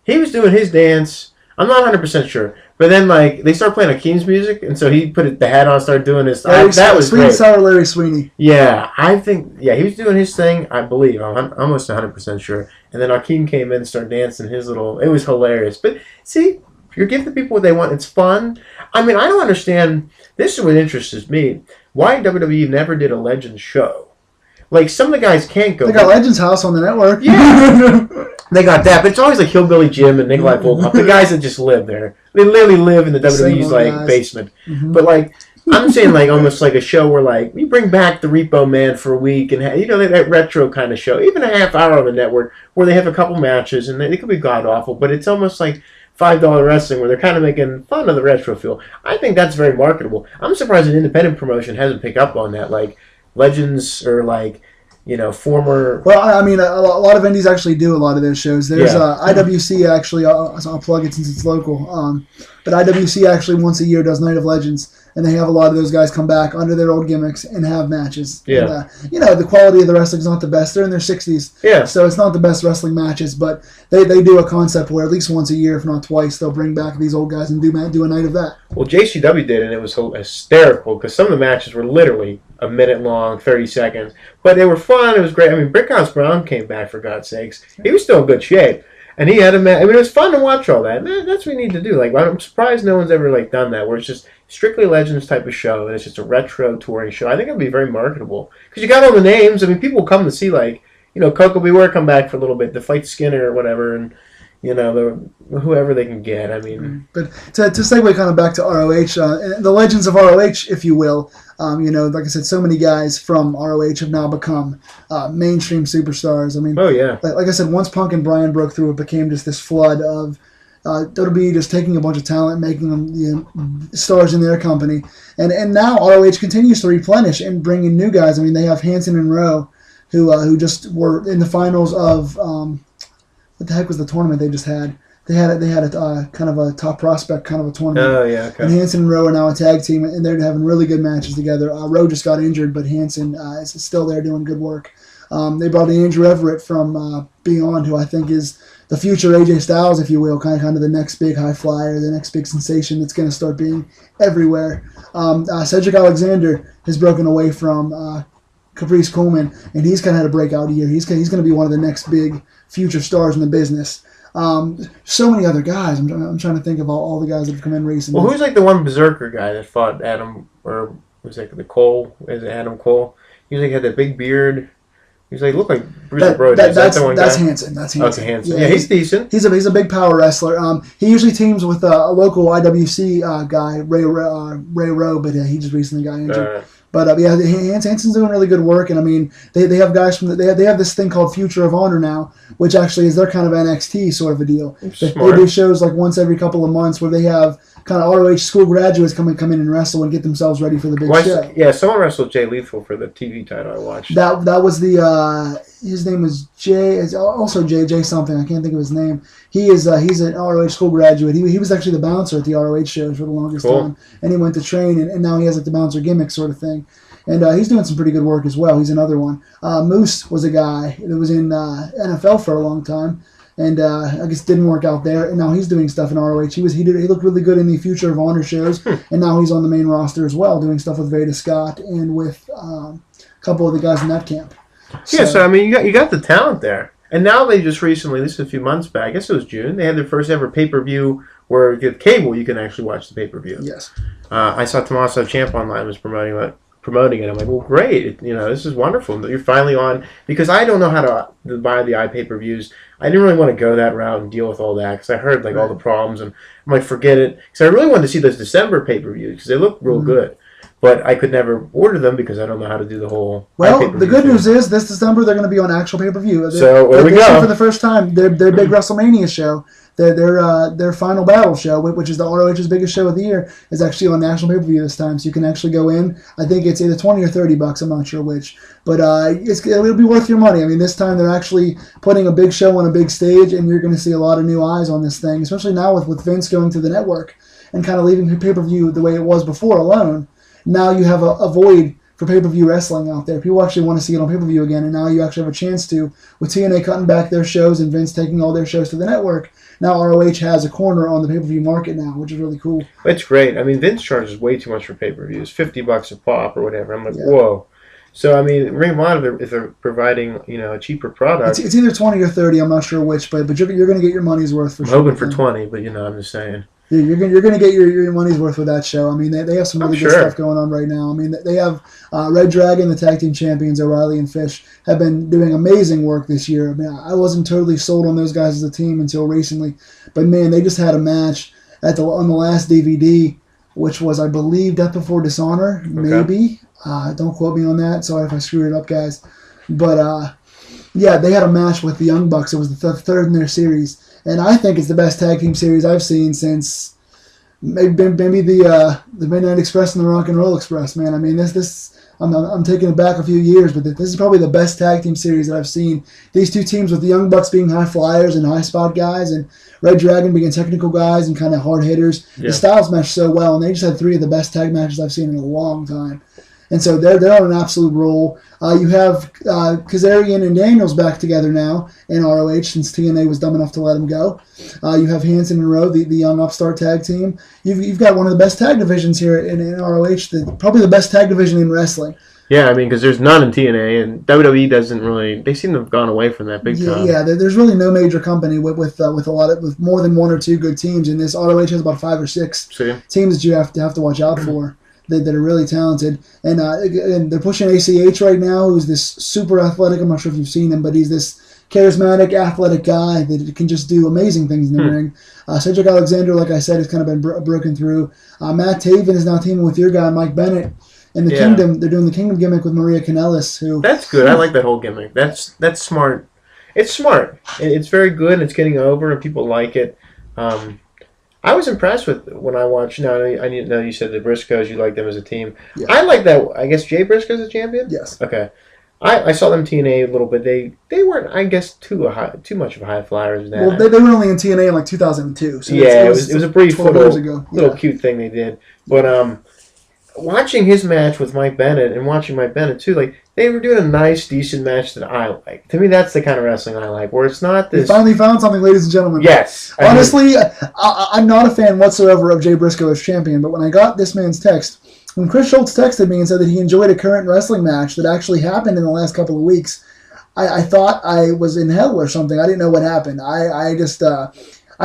he was doing his dance. I'm not 100% sure. But then, like, they started playing Akeem's music, and so he put the hat on and started doing his... that was Sweet great. Sour Larry Sweeney. Yeah, I think... Yeah, he was doing his thing, I believe. I'm almost 100% sure. And then Akeem came in and started dancing his little... It was hilarious. But, see, if you're giving people what they want, it's fun. I mean, I don't understand... This is what interests me. Why WWE never did a Legends show Like, some of the guys can't go. They got Legends House on the network. Yeah. They got that, but it's always like Hillbilly Jim and Nikolai Volkov, the guys that just live there. They literally live in the WWE's like basement. Mm-hmm. But like, I'm saying like almost like a show where like we bring back the Repo Man for a week and that retro kind of show, even a half hour on the network where they have a couple matches and they could be god awful, but it's almost like $5 wrestling where they're kind of making fun of the retro feel. I think that's very marketable. I'm surprised an independent promotion hasn't picked up on that, like Legends or like. Former... Well, I mean, a lot of indies actually do a lot of those shows. There's IWC, actually, I'll plug it since it's local, but IWC actually once a year does Night of Legends, and they have a lot of those guys come back under their old gimmicks and have matches. Yeah. And, the quality of the wrestling's not the best. They're in their 60s, yeah. So it's not the best wrestling matches, but they do a concept where at least once a year, if not twice, they'll bring back these old guys and do a night of that. Well, JCW did, and it was hysterical, because some of the matches were literally a minute long, 30 seconds. But they were fun. It was great. I mean, Brickhouse Brown came back, for God's sakes. He was still in good shape. And he had a match. I mean, it was fun to watch all that. That's what we need to do. Like, I'm surprised no one's ever, like, done that, where it's just strictly Legends type of show, and it's just a retro touring show. I think it would be very marketable. Because you got all the names. I mean, people will come to see, like, Coco Beware come back for a little bit to fight Skinner or whatever, and, whoever they can get. I mean... But to segue kind of back to ROH, the legends of ROH, if you will, like I said, so many guys from ROH have now become mainstream superstars. I mean, oh yeah. Like I said, once Punk and Bryan broke through, it became just this flood of WWE just taking a bunch of talent, making them stars in their company, and now ROH continues to replenish and bring in new guys. I mean, they have Hanson and Rowe, who just were in the finals of what the heck was the tournament they just had? They had a kind of a top prospect kind of a tournament. Oh yeah, okay. And Hanson and Rowe are now a tag team, and they're having really good matches together. Rowe just got injured, but Hanson is still there doing good work. They brought in Andrew Everett from Beyond, who I think is the future AJ Styles, if you will, kind of the next big high flyer, the next big sensation that's going to start being everywhere. Cedric Alexander has broken away from Caprice Coleman, and he's kind of had a breakout year. He's going to be one of the next big future stars in the business. So many other guys. I'm trying to think of all the guys that have come in recently. Well, who's like the one berserker guy that fought Adam, or was it the Cole? Is it Adam Cole? He was like had that big beard. He's like looked like Bruiser Brody. That's the one guy? Hanson. That's Hanson. Okay, Hanson. Yeah, he's decent. He's a big power wrestler. He usually teams with a local IWC guy, Ray Rowe, but he just recently got injured. But Hanson's doing really good work, and I mean they have guys from they have this thing called Future of Honor now, which actually is their kind of NXT sort of a deal. They do shows like once every couple of months where they have kind of ROH school graduates come in and wrestle and get themselves ready for the big show. Yeah, someone wrestled Jay Lethal for the TV title I watched. That was the his name was Jay, also Jay something, I can't think of his name. He's an ROH school graduate. He was actually the bouncer at the ROH shows for the longest time, and he went to train, and now he has like the bouncer gimmick sort of thing. And he's doing some pretty good work as well. He's another one. Moose was a guy that was in NFL for a long time, and I guess didn't work out there. And now he's doing stuff in ROH. He looked really good in the Future of Honor shows, and now he's on the main roster as well, doing stuff with Veda Scott and with a couple of the guys in that camp. So I mean, you got the talent there. And now they just recently, this is a few months back, I guess it was June, they had their first ever pay-per-view where with cable you can actually watch the pay-per-view. Yes. I saw Tommaso Ciampa online was promoting it. I'm like, well, great. This is wonderful. You're finally on. Because I don't know how to buy the iPay-per-views. I didn't really want to go that route and deal with all that because I heard all the problems. And I'm like, forget it. Because I really wanted to see those December pay-per-views because they look real good. But I could never order them because I don't know how to do the whole. Well, the good news is this December they're going to be on actual pay-per-view. So there we go. For the first time, their big WrestleMania show, their final battle show, which is the ROH's biggest show of the year, is actually on national pay-per-view this time. So you can actually go in. I think it's either $20 or $30. I'm not sure which, but it'll be worth your money. I mean, this time they're actually putting a big show on a big stage, and you're going to see a lot of new eyes on this thing, especially now with Vince going to the network and kind of leaving pay-per-view the way it was before alone. Now you have a void for pay-per-view wrestling out there. People actually want to see it on pay-per-view again, and now you actually have a chance to, with TNA cutting back their shows and Vince taking all their shows to the network. Now ROH has a corner on the pay-per-view market now, which is really cool. It's great. I mean, Vince charges way too much for pay-per-views, $50 a pop or whatever. I'm like, whoa. So I mean, Ring of Honor, if they're providing a cheaper product, it's either $20 or $30. I'm not sure which, but you're going to get your money's worth for sure. I'm hoping for $20, but I'm just saying. You're gonna get your money's worth with that show. I mean, they have some really good stuff going on right now. I mean, they have Red Dragon, the tag team champions, O'Reilly and Fish, have been doing amazing work this year. I mean, I wasn't totally sold on those guys as a team until recently, but man, they just had a match on the last DVD, which was, I believe, Death Before Dishonor, maybe. Don't quote me on that. Sorry if I screwed it up, guys. But yeah, they had a match with the Young Bucks. It was the third in their series. And I think it's the best tag team series I've seen since maybe the Midnight Express and the Rock and Roll Express. Man, I mean I'm taking it back a few years, but this is probably the best tag team series that I've seen. These two teams with the Young Bucks being high flyers and high spot guys, and Red Dragon being technical guys and kind of hard hitters. Yeah. The styles mesh so well, and they just had three of the best tag matches I've seen in a long time. And so they're on an absolute roll. You have Kazarian and Daniels back together now in ROH since TNA was dumb enough to let them go. You have Hanson and Rowe, the young upstart tag team. You've got one of the best tag divisions here in ROH, probably the best tag division in wrestling. Yeah, I mean, because there's none in TNA, and WWE doesn't really. They seem to have gone away from that big time. Yeah, there's really no major company with more than one or two good teams. And this ROH has about 5 or 6 teams that you have to watch out for. That are really talented, and they're pushing ACH right now, who's this super athletic. I'm not sure if you've seen him, but he's this charismatic, athletic guy that can just do amazing things in the ring. Cedric Alexander, like I said, has kind of been broken through. Matt Taven is now teaming with your guy, Mike Bennett. In the Kingdom, they're doing the Kingdom gimmick with Maria Kanellis. That's good. I like that whole gimmick. That's smart. It's smart. It's very good, and it's getting over, and people like it. I was impressed with when I watched. Now I know you said the Briscoes. You like them as a team. Yeah. I like that. I guess Jay Briscoe's a champion. Yes. Okay. I saw them TNA a little bit. They weren't, I guess, too much of a high flyers. Well, they were only in TNA in like 2002. So yeah, it was a brief little cute thing they did. But watching his match with Mike Bennett and watching Mike Bennett too, like they were doing a nice, decent match that I like. To me, that's the kind of wrestling I like, where it's not this. You finally found something, ladies and gentlemen. Yes. Honestly, I'm not a fan whatsoever of Jay Briscoe as champion, but when I got this man's text, when Chris Schultz texted me and said that he enjoyed a current wrestling match that actually happened in the last couple of weeks, I thought I was in hell or something. I didn't know what happened. I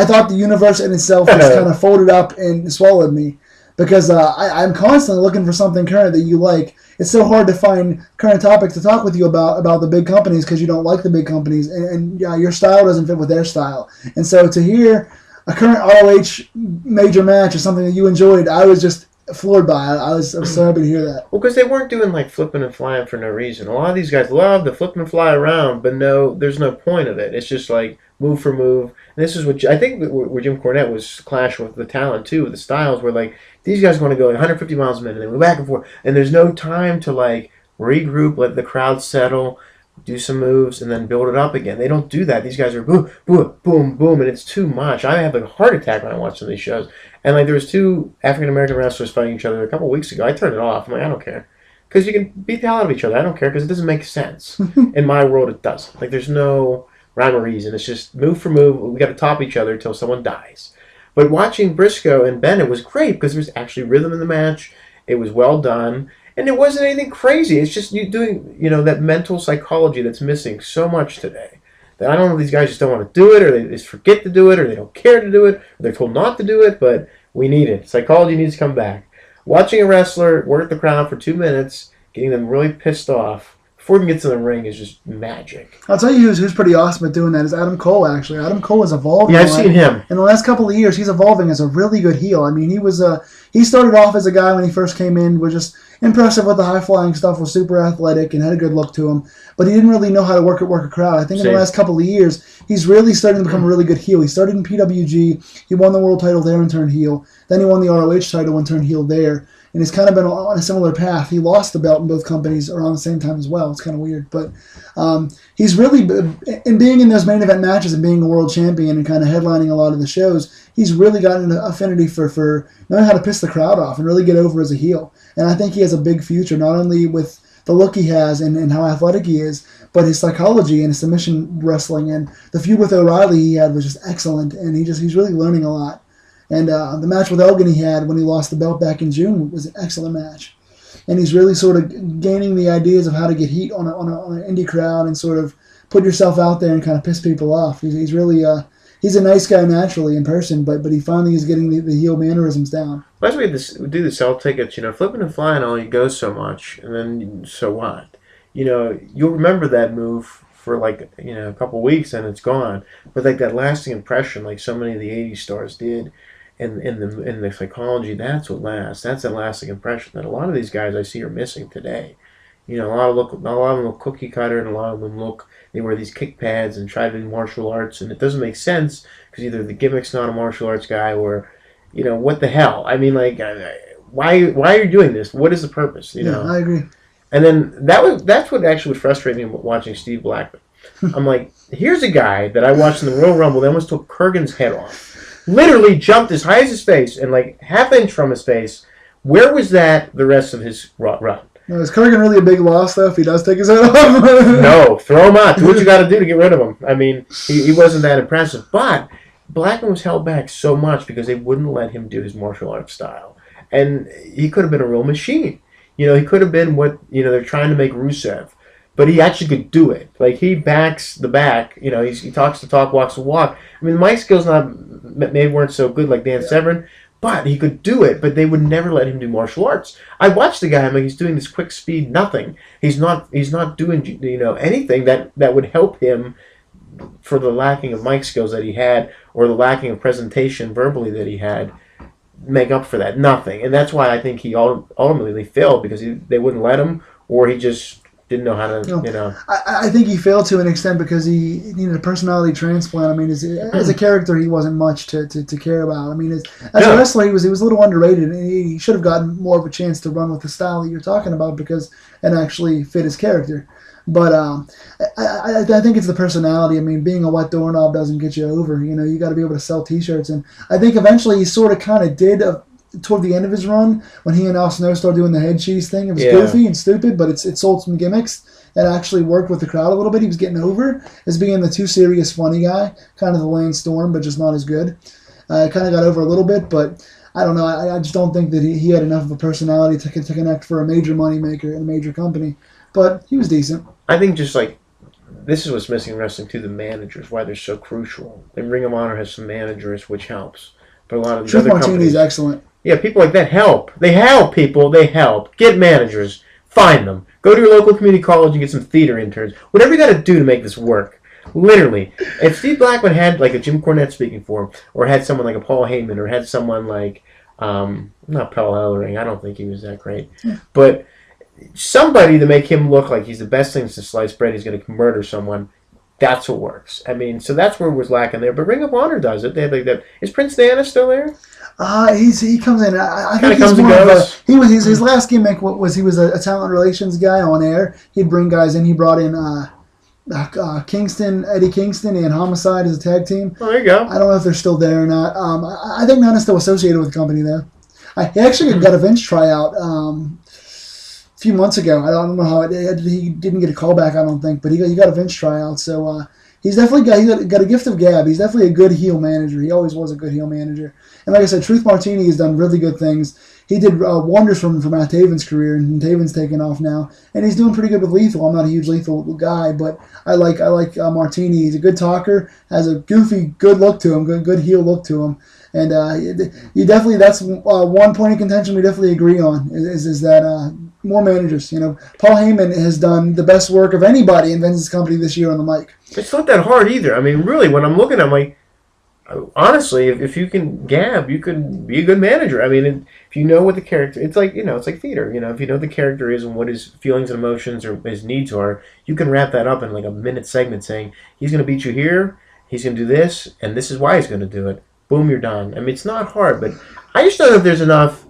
thought the universe in itself just kind of folded up and swallowed me. Because I'm constantly looking for something current that you like. It's so hard to find current topics to talk with you about the big companies because you don't like the big companies, and your style doesn't fit with their style. And so to hear a current ROH major match or something that you enjoyed, I was just floored by it. I was so happy to hear that. Well, because they weren't doing like flipping and flying for no reason. A lot of these guys love to flip and fly around, but there's no point of it. It's just like move for move. And this is what I think where Jim Cornette was clashing with the talent too, with the styles where like these guys want to go 150 miles a minute and they go back and forth, and there's no time to like regroup, let the crowd settle, do some moves, and then build it up again. They don't do that. These guys are boom, boom, boom, boom, and it's too much. I have a heart attack when I watch some of these shows. And like there was 2 African American wrestlers fighting each other a couple weeks ago. I turned it off. I'm like, I don't care. Because you can beat the hell out of each other. I don't care because it doesn't make sense. In my world, it doesn't. Like there's no rhyme or reason. It's just move for move. We got to top each other until someone dies. But watching Briscoe and Bennett was great because there was actually rhythm in the match. It was well done. And it wasn't anything crazy. It's just you doing, that mental psychology that's missing so much today. That I don't know if these guys just don't want to do it, or they just forget to do it, or they don't care to do it, or they're told not to do it, but we need it. Psychology needs to come back. Watching a wrestler work the crowd for 2 minutes, getting them really pissed off, before he gets in the ring is just magic. I'll tell you who's pretty awesome at doing that is Adam Cole, actually. Adam Cole is evolving. Yeah, I've seen him. In the last couple of years, he's evolving as a really good heel. I mean, he started off as a guy when he first came in, was just impressive with the high-flying stuff, was super athletic, and had a good look to him. But he didn't really know how to work a crowd. I think in the last couple of years, he's really starting to become a really good heel. He started in PWG. He won the world title there and turned heel. Then he won the ROH title and turned heel there. And he's kind of been on a similar path. He lost the belt in both companies around the same time as well. It's kind of weird. But he's really, in being in those main event matches and being a world champion and kind of headlining a lot of the shows, he's really gotten an affinity for knowing how to piss the crowd off and really get over as a heel. And I think he has a big future, not only with the look he has and how athletic he is, but his psychology and his submission wrestling. And the feud with O'Reilly he had was just excellent. And he's really learning a lot. And the match with Elgin he had when he lost the belt back in June was an excellent match. And he's really sort of gaining the ideas of how to get heat on an indie crowd and sort of put yourself out there and kind of piss people off. He's really he's a nice guy naturally in person, but he finally is getting the heel mannerisms down. Well, that's why we do the sell tickets. Flipping and flying only goes so much, and then so what? You'll remember that move for a couple weeks, and it's gone. But like that lasting impression, like so many of the '80s stars did, and in the psychology, that's what lasts. That's a lasting impression that a lot of these guys I see are missing today. A lot of them look cookie cutter, and a lot of them they wear these kick pads and try to do martial arts, and it doesn't make sense because either the gimmick's not a martial arts guy or, what the hell? I mean, like, why are you doing this? What is the purpose? Yeah, I agree. And then that's what actually would frustrate me watching Steve Blackman. I'm like, here's a guy that I watched in the Royal Rumble that almost took Kurgan's head off, literally jumped as high as his face and like half-inch from his face. Where was that the rest of his run? Now, is Kurgan really a big loss, though, if he does take his head off? No, throw him out. Do what you got to do to get rid of him. I mean, he wasn't that impressive. But Blackman was held back so much because they wouldn't let him do his martial arts style. And he could have been a real machine. He could have been what, they're trying to make Rusev. But he actually could do it. Like, he backs the back. He talks the talk, walks the walk. I mean, my skills maybe weren't so good like Dan Severn. But he could do it, but they would never let him do martial arts. I watched the guy, he's doing this quick speed nothing. He's not doing anything that would help him for the lacking of mic skills that he had or the lacking of presentation verbally that he had, make up for that. Nothing. And that's why I think he ultimately failed because they wouldn't let him, or he just didn't know how to, I think he failed to an extent because he needed a personality transplant. I mean, as a character, he wasn't much to care about. I mean, as a wrestler, he was a little underrated, and he should have gotten more of a chance to run with the style that you're talking about because it actually fit his character. But I think it's the personality. I mean, being a wet doorknob doesn't get you over. You got to be able to sell T-shirts, and I think eventually he sort of kind of did. Toward the end of his run, when he and Al Snow started doing the head cheese thing, it was goofy and stupid, but it sold some gimmicks that actually worked with the crowd a little bit. He was getting over as being the too serious, funny guy, kind of the Lance Storm, but just not as good. Kind of got over a little bit, but I don't know. I just don't think that he had enough of a personality to connect for a major moneymaker in a major company. But he was decent. I think just like this is what's missing in wrestling too, the managers, why they're so crucial. And Ring of Honor has some managers, which helps. But a lot of these Truth other Martini companies, is excellent. Yeah, people like that help. They help people. They help. Get managers. Find them. Go to your local community college and get some theater interns. Whatever you got to do to make this work. Literally. If Steve Blackman had like a Jim Cornette speaking for him, or had someone like a Paul Heyman, or had someone like, not Paul Ellering, I don't think he was that great, but somebody to make him look like he's the best thing since sliced bread, he's going to murder someone, that's what works. I mean, so that's where it was lacking there. But Ring of Honor does it. They have like that. Is Prince Nana still there? He comes in. I think comes he's and more of goes. He was his last gimmick was he was a talent relations guy on air. He'd bring guys in. He brought in Eddie Kingston, and Homicide as a tag team. Oh, there you go. I don't know if they're still there or not. I think Nana's still associated with the company though. He actually got a Vince tryout a few months ago. I don't know how he didn't get a call back. I don't think, but he got a Vince tryout. So he's definitely got a gift of gab. He's definitely a good heel manager. He always was a good heel manager. And like I said, Truth Martini has done really good things. He did wonders for Matt Taven's career, and Taven's taken off now, and he's doing pretty good with Lethal. I'm not a huge Lethal guy, but I like Martini. He's a good talker, has a goofy, good look to him, good heel look to him, and you definitely that's one point of contention we definitely agree on is that more managers. Paul Heyman has done the best work of anybody in Vince's company this year on the mic. It's not that hard either. I mean, really, when I'm looking at my honestly, if you can gab, you can be a good manager. I mean, if you know what the character, it's like theater. If you know what the character is and what his feelings and emotions or his needs are, you can wrap that up in like a minute segment saying he's going to beat you here, he's going to do this, and this is why he's going to do it. Boom, you're done. I mean, it's not hard, but I just don't know if there's enough,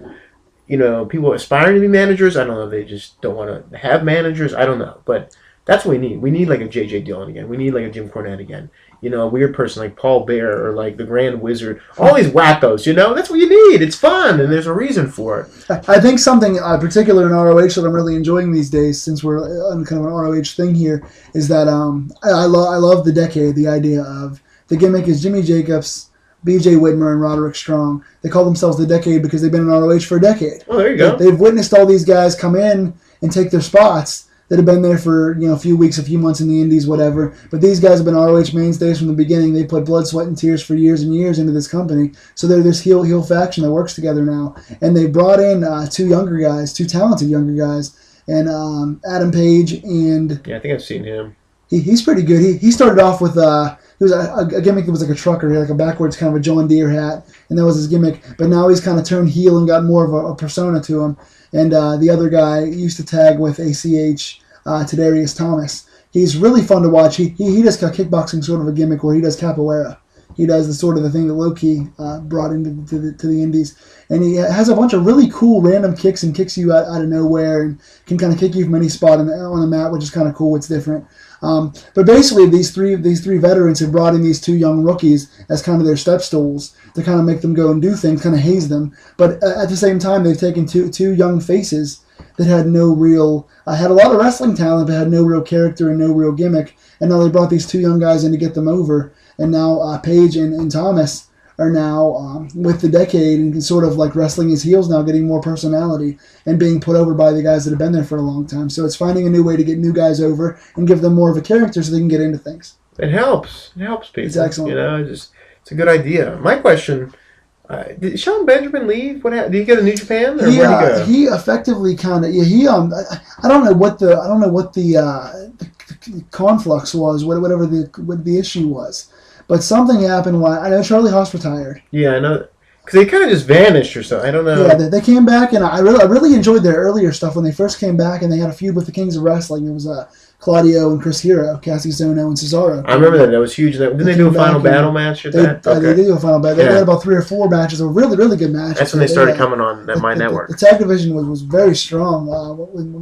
people aspiring to be managers. I don't know if they just don't want to have managers. I don't know, but that's what we need. We need like a J.J. Dillon again. We need like a Jim Cornette again. A weird person like Paul Bear or like the Grand Wizard. All these wackos, that's what you need. It's fun, and there's a reason for it. I think something particular in ROH that I'm really enjoying these days, since we're on kind of an ROH thing here, is that I love the decade, the idea of the gimmick is Jimmy Jacobs, B.J. Whitmer, and Roderick Strong. They call themselves the decade because they've been in ROH for a decade. Oh, there you go. They've witnessed all these guys come in and take their spots. that have been there for a few weeks, a few months in the Indies, whatever. But these guys have been ROH mainstays from the beginning. They put blood, sweat, and tears for years and years into this company. So they're this heel faction that works together now. And they brought in two talented younger guys, and Adam Page and Yeah, I think I've seen him. he's pretty good. He started off with he was a gimmick that was like a trucker. He had like a backwards kind of a John Deere hat, and that was his gimmick. But now he's kind of turned heel and got more of a persona to him. And the other guy used to tag with ACH, Tadarius Thomas. He's really fun to watch. He does a kickboxing sort of a gimmick where he does capoeira. He does the sort of the thing that Low-Key brought into the Indies. And he has a bunch of really cool random kicks and kicks you out of nowhere and can kind of kick you from any spot on the mat, which is kind of cool. It's different. But basically, these three veterans have brought in these two young rookies as kind of their step stools to kind of make them go and do things, kind of haze them. But at the same time, they've taken two young faces that had no real, had a lot of wrestling talent, but had no real character and no real gimmick. And now they brought these two young guys in to get them over. And now Paige and Thomas are now with the decade and sort of like wrestling his heels now, getting more personality and being put over by the guys that have been there for a long time. So it's finding a new way to get new guys over and give them more of a character so they can get into things. It helps. It helps people. It's excellent. It's a good idea. My question: did Sean Benjamin leave? Did he go to New Japan? Or where'd he go? He effectively kind of I don't know what the conflux was, whatever the issue was. But something happened. I know Charlie Haas retired. Yeah, I know. Because they kind of just vanished or so. I don't know. Yeah, they came back, and I really enjoyed their earlier stuff when they first came back, and they had a feud with the Kings of Wrestling. It was Claudio and Chris Hero, Cassie Zono and Cesaro. I remember that. That was huge. Didn't they do a final battle match at that? Okay. They did do a final battle. They had about 3 or 4 matches. They were really, really good matches. That's when they started coming on my network. The tag division was very strong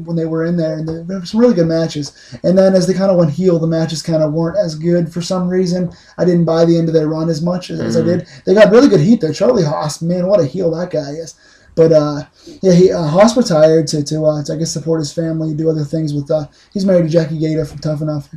when they were in there, and there were some really good matches. And then as they kind of went heel, the matches kind of weren't as good for some reason. I didn't buy the end of their run as much as I did. They got really good heat though. Charlie Haas, man, what a heel that guy is. But Haas retired to I guess support his family, do other things with. He's married to Jackie Gator from Tough Enough.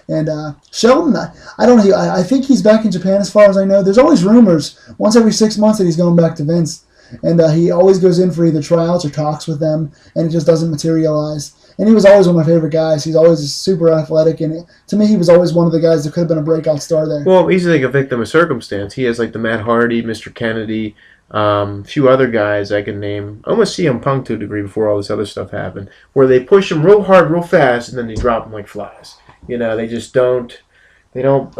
And Sheldon, I don't know. I think he's back in Japan as far as I know. There's always rumors once every 6 months that he's going back to Vince, and he always goes in for either tryouts or talks with them, and it just doesn't materialize. And he was always one of my favorite guys. He's always super athletic, and to me, he was always one of the guys that could have been a breakout star there. Well, he's like a victim of circumstance. He has like the Matt Hardy, Mr. Kennedy. A few other guys I can name. I almost CM Punk to a degree before all this other stuff happened, where they push him real hard, real fast, and then they drop him like flies. They just don't. They don't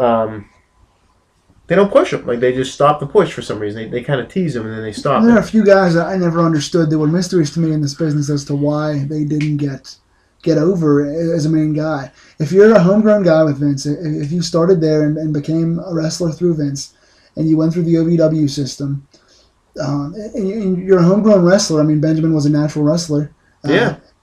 push him. Like they just stop the push for some reason. They kind of tease him and then they stop. There are a few guys that I never understood. There were mysteries to me in this business as to why they didn't get over as a main guy. If you're a homegrown guy with Vince, if you started there and became a wrestler through Vince, and you went through the OVW system. And you're a homegrown wrestler. I mean, Benjamin was a natural wrestler.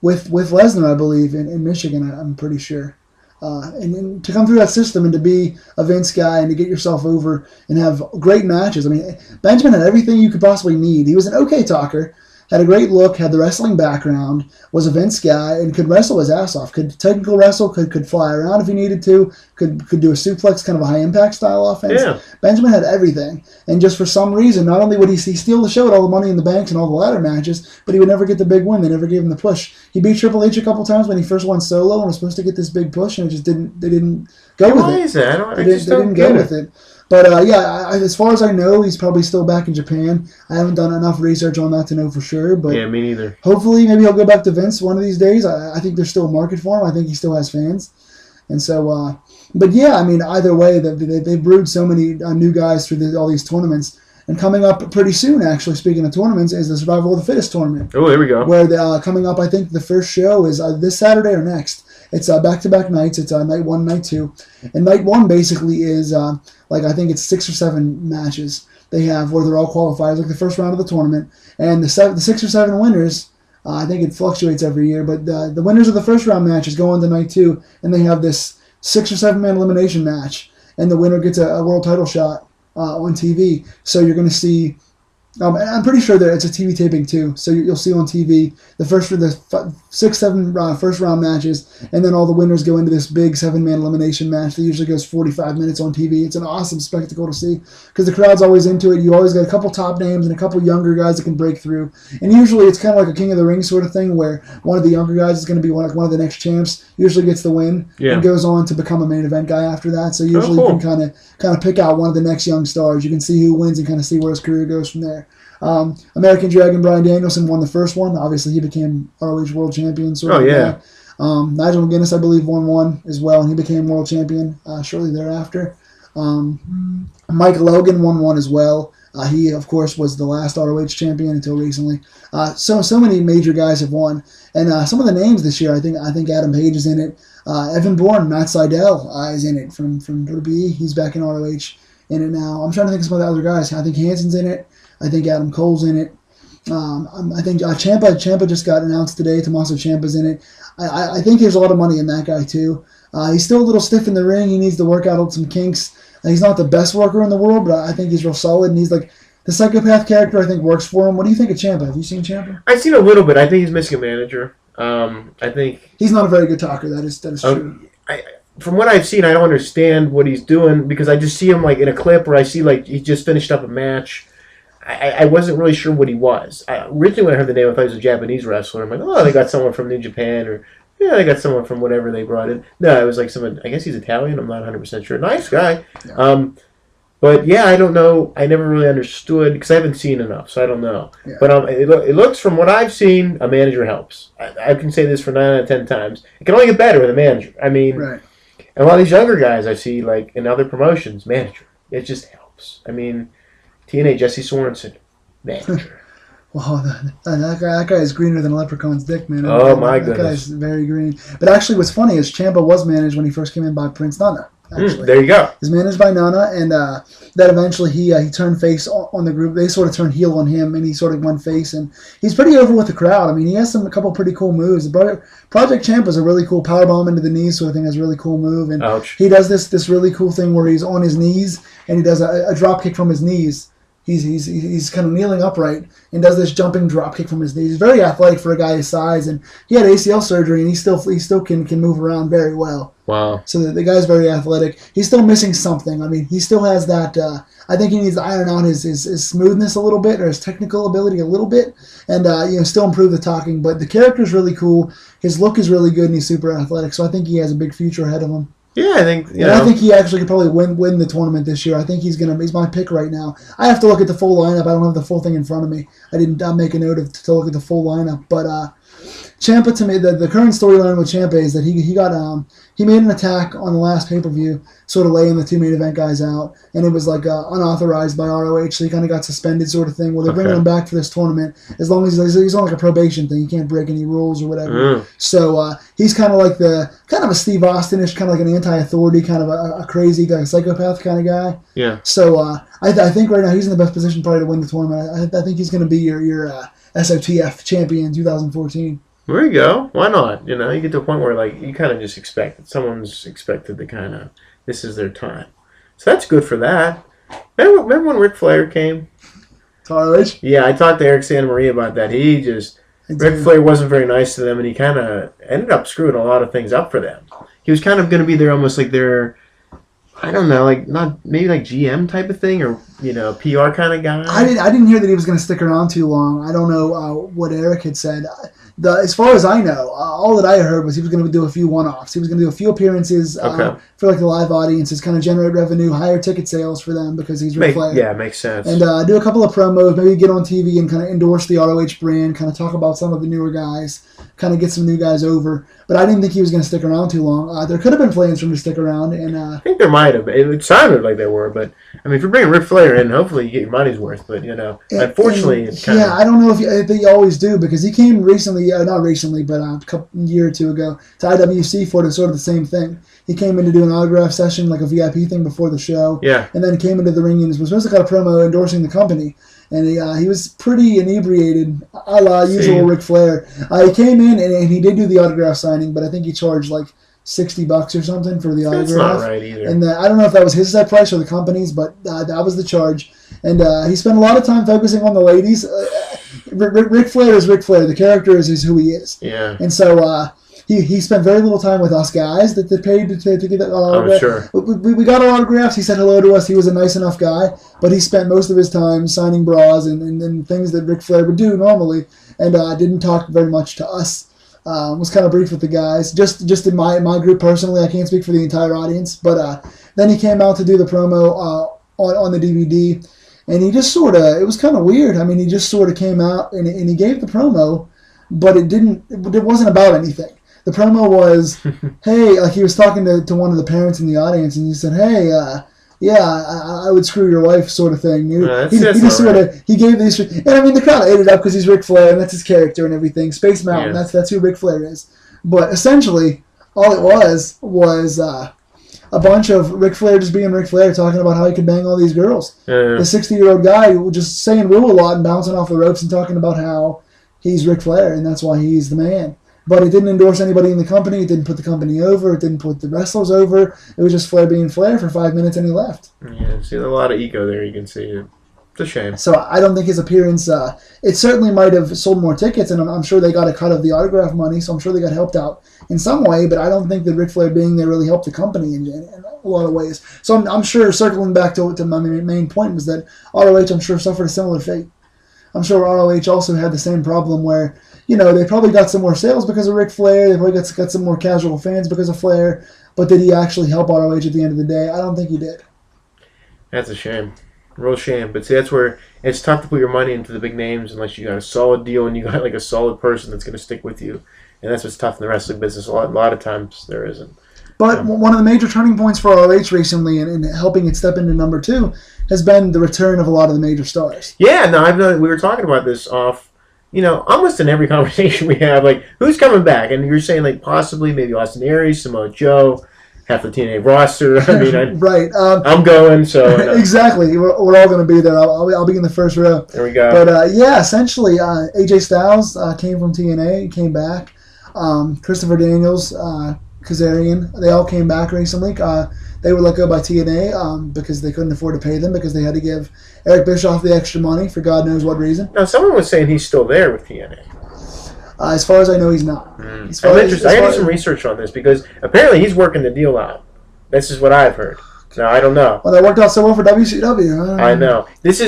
With Lesnar, I believe, in Michigan, I'm pretty sure. And to come through that system and to be a Vince guy and to get yourself over and have great matches. I mean, Benjamin had everything you could possibly need. He was an okay talker, had a great look, had the wrestling background, was a Vince guy, and could wrestle his ass off. Could technical wrestle, could fly around if he needed to, could do a suplex, kind of a high-impact style offense. Yeah. Benjamin had everything. And just for some reason, not only would he steal the show at all the Money in the Banks and all the ladder matches, but he would never get the big win. They never gave him the push. He beat Triple H a couple times when he first won solo and was supposed to get this big push, and it just didn't. They didn't go with it. Why is that? They didn't go with it. But as far as I know, he's probably still back in Japan. I haven't done enough research on that to know for sure. But yeah, me neither. Hopefully, maybe he'll go back to Vince one of these days. I think there's still a market for him. I think he still has fans. And so, but yeah, I mean, either way, they've brewed so many new guys through all these tournaments. And coming up pretty soon, actually, speaking of tournaments, is the Survival of the Fittest tournament. Oh, there we go. Where coming up, I think the first show is this Saturday or next. It's back-to-back nights. It's night 1, night 2. And night 1 basically is, I think it's 6 or 7 matches they have where they're all qualifiers, like the first round of the tournament. And the 6 or 7 winners, I think it fluctuates every year, but the winners of the first round matches go on to night 2, and they have this 6 or 7 man elimination match, and the winner gets a world title shot on TV. So you're going to see And I'm pretty sure that it's a TV taping too, so you'll see on TV the first for the 6-7 first round matches, and then all the winners go into this big 7-man elimination match that usually goes 45 minutes on TV. It's an awesome spectacle to see because the crowd's always into it. You always got a couple top names and a couple younger guys that can break through, and usually it's kind of like a King of the Ring sort of thing where one of the younger guys is going to be one of the next champs. Usually gets the win and goes on to become a main event guy after that. So usually you can kind of pick out one of the next young stars. You can see who wins and kind of see where his career goes from there. American Dragon Bryan Danielson won the first one. Obviously, he became ROH World Champion. Nigel McGuinness, I believe, won one as well, and he became World Champion shortly thereafter. Mike Logan won one as well. He, of course, was the last ROH champion until recently. So many major guys have won, and some of the names this year, I think Adam Page is in it. Evan Bourne, Matt Sydal is in it from WWE. He's back in ROH in it now. I'm trying to think of some of the other guys. I think Hansen's in it. I think Adam Cole's in it. I think Ciampa just got announced today. Tommaso Ciampa's in it. I think there's a lot of money in that guy too. He's still a little stiff in the ring. He needs to work out some kinks. He's not the best worker in the world, but I think he's real solid. And he's like the psychopath character. I think works for him. What do you think of Ciampa? Have you seen Ciampa? I've seen a little bit. I think he's missing a manager. I think he's not a very good talker. That is true. From what I've seen, I don't understand what he's doing because I just see him like in a clip where I see like he just finished up a match. I wasn't really sure what he was. Originally, when I heard the name, I thought he was a Japanese wrestler. I'm like, oh, they got someone from New Japan, or they got someone from whatever they brought in. No, it was like someone. I guess he's Italian. I'm not 100% sure. Nice guy. Yeah. But yeah, I don't know. I never really understood because I haven't seen enough, so I don't know. Yeah. But it looks from what I've seen, a manager helps. I can say this for 9 out of 10 times. It can only get better with a manager. I mean, right. And a lot of these younger guys I see, like in other promotions, manager. It just helps. I mean. TNA Jesse Sorensen, manager. Wow, that guy is greener than a leprechaun's dick, man. Oh, my goodness. That guy's very green. But actually, what's funny is Ciampa was managed when he first came in by Prince Nana. There you go. He's managed by Nana, and that eventually he turned face on the group. They sort of turned heel on him, and he sort of went face. And he's pretty over with the crowd. I mean, he has a couple pretty cool moves. Project Ciampa's a really cool powerbomb into the knees sort of thing. That's a really cool move. And ouch. He does this really cool thing where he's on his knees, and he does a drop kick from his knees. He's kind of kneeling upright and does this jumping drop kick from his knees. He's very athletic for a guy his size, and he had ACL surgery, and he still can move around very well. Wow! So the guy's very athletic. He's still missing something. I mean, he still has that. I think he needs to iron out his smoothness a little bit, or his technical ability a little bit, and still improve the talking. But the character's really cool. His look is really good, and he's super athletic. So I think he has a big future ahead of him. Yeah, I think I think he actually could probably win the tournament this year. I think he's my pick right now. I have to look at the full lineup. I don't have the full thing in front of me. I didn't make a note to look at the full lineup. But Ciampa, to me, the current storyline with Ciampa is that he made an attack on the last pay-per-view, sort of laying the two main event guys out, and it was like unauthorized by ROH, so he kind of got suspended sort of thing. Well, they're bringing him back for this tournament as long as he's on like a probation thing. He can't break any rules or whatever. So he's kind of like a Steve Austin-ish, kind of like an anti-authority, kind of a crazy guy, psychopath kind of guy. Yeah. So I think right now he's in the best position probably to win the tournament. I think he's going to be your SOTF champion in 2014. There you go. Why not? You get to a point where like you kind of just expect it. Someone's expected to kind of this is their time. So that's good for that. Remember when Ric Flair came? ROH? Yeah, I talked to Eric Santa Maria about that. Ric Flair wasn't very nice to them, and he kind of ended up screwing a lot of things up for them. He was kind of going to be almost like their, I don't know, like not maybe like GM type of thing or PR kind of guy. I didn't hear that he was going to stick around too long. I don't know what Eric had said. As far as I know, all that I heard was he was going to do a few one-offs. He was going to do a few appearances for like the live audiences, kind of generate revenue, higher ticket sales for them because he's Ric Flair. Yeah, makes sense. And do a couple of promos, maybe get on TV and kind of endorse the ROH brand, kind of talk about some of the newer guys, kind of get some new guys over. But I didn't think he was going to stick around too long. There could have been plans for him to stick around. And I think there might have. It sounded like there were, but I mean, if you're bringing Ric Flair in, hopefully you get your money's worth. But unfortunately, I don't know if they always do because he came recently, not recently, but a year or two ago to IWC for sort of the same thing. He came in to do an autograph session, like a VIP thing before the show. Yeah. And then came into the ring and was supposed to cut a promo endorsing the company. And he was pretty inebriated, a la usual Ric Flair. He came in and he did do the autograph signing, but I think he charged like $60 or something for the That's autograph. not right either. And I don't know if that was his set price or the company's, but that was the charge. And he spent a lot of time focusing on the ladies. Ric Flair is Ric Flair. The character is who he is. Yeah. And so he spent very little time with us guys that paid to get that autograph. Sure. We got our autographs. He said hello to us. He was a nice enough guy, but he spent most of his time signing bras and things that Ric Flair would do normally, and didn't talk very much to us. Was kind of brief with the guys, just in my group personally. I can't speak for the entire audience, but then he came out to do the promo on the DVD, and he just sort of, it was kind of weird. I mean, he just sort of came out and he gave the promo, but it wasn't about anything. The promo was, hey, like he was talking to one of the parents in the audience, and he said, hey, I would screw your wife, sort of thing. He just sort of, he gave these, and I mean the crowd ate it up because he's Ric Flair and that's his character and everything. Space Mountain, that's who Ric Flair is. But essentially, all it was a bunch of Ric Flair just being Ric Flair, talking about how he could bang all these girls. The 60-year-old guy just saying woo a lot and bouncing off the ropes and talking about how he's Ric Flair and that's why he's the man. But it didn't endorse anybody in the company. It didn't put the company over. It didn't put the wrestlers over. It was just Flair being Flair for 5 minutes, and he left. Yeah, see, a lot of ego there. You can see it. It's a shame. So I don't think his appearance. It certainly might have sold more tickets, and I'm sure they got a cut of the autograph money. So I'm sure they got helped out in some way. But I don't think that Ric Flair being there really helped the company in a lot of ways. So I'm sure, circling back to my main point, was that ROH, I'm sure, suffered a similar fate. I'm sure ROH also had the same problem where, they probably got some more sales because of Ric Flair. They probably got some more casual fans because of Flair. But did he actually help ROH at the end of the day? I don't think he did. That's a shame. Real shame. But see, that's where it's tough to put your money into the big names unless you got a solid deal and you got like a solid person that's going to stick with you. And that's what's tough in the wrestling business. A lot of times there isn't. But one of the major turning points for ROH recently and helping it step into number 2 has been the return of a lot of the major stars. Yeah, no, we were talking about this off, almost in every conversation we have, like, who's coming back? And you're saying, like, possibly maybe Austin Aries, Samoa Joe, half the TNA roster. I mean, right. I'm going, so. Exactly. We're all going to be there. I'll be in the first row. There we go. But, essentially, AJ Styles came from TNA, came back. Christopher Daniels, Kazarian, they all came back recently. They were let go by TNA because they couldn't afford to pay them because they had to give Eric Bischoff the extra money for God knows what reason. Now, someone was saying he's still there with TNA. As far as I know, he's not. I'm interested. I got to do some research on this because apparently he's working the deal out. This is what I've heard. Now, I don't know. Well, that worked out so well for WCW. I know. This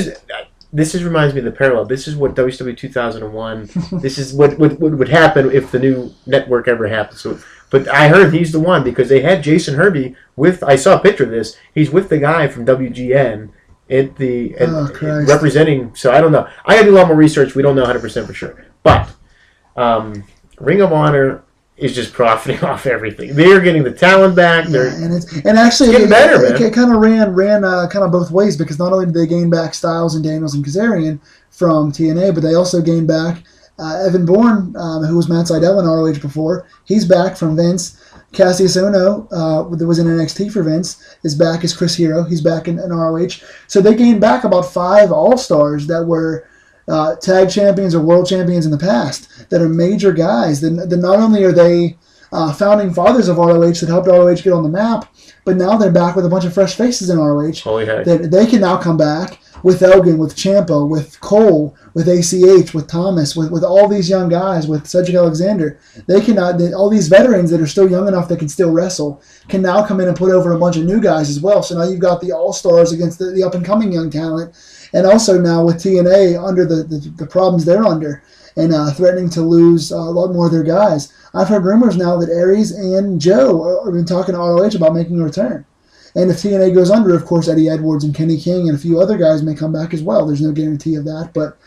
reminds me of the parallel. This is what WCW 2001. This is what would happen if the new network ever happened. So, but I heard he's the one because they had Jason Hervey with. I saw a picture of this. He's with the guy from WGN representing. So I don't know. I got to do a lot more research. We don't know 100% for sure. But Ring of Honor is just profiting off everything. They're getting the talent back. And actually, getting better, man. It kind of ran kind of both ways because not only did they gain back Styles and Daniels and Kazarian from TNA, but they also gained back Evan Bourne, who was Matt Sydal in ROH before. He's back from Vince. Cassius Ohno, that was in NXT for Vince, is back as Chris Hero. He's back in ROH. So they gained back about 5 All-Stars that were tag champions or world champions in the past that are major guys. Then not only are they founding fathers of ROH that helped ROH get on the map, but now they're back with a bunch of fresh faces in ROH. Holy heck. That they can now come back with Elgin, with Ciampa, with Cole, with ACH, with Thomas, with all these young guys, with Cedric Alexander. They can all these veterans that are still young enough that can still wrestle can now come in and put over a bunch of new guys as well. So now you've got the All-Stars against the up-and-coming young talent. And also now with TNA under the problems they're under and threatening to lose a lot more of their guys. I've heard rumors now that Aries and Joe have been talking to ROH about making a return. And if TNA goes under, of course, Eddie Edwards and Kenny King and a few other guys may come back as well. There's no guarantee of that. But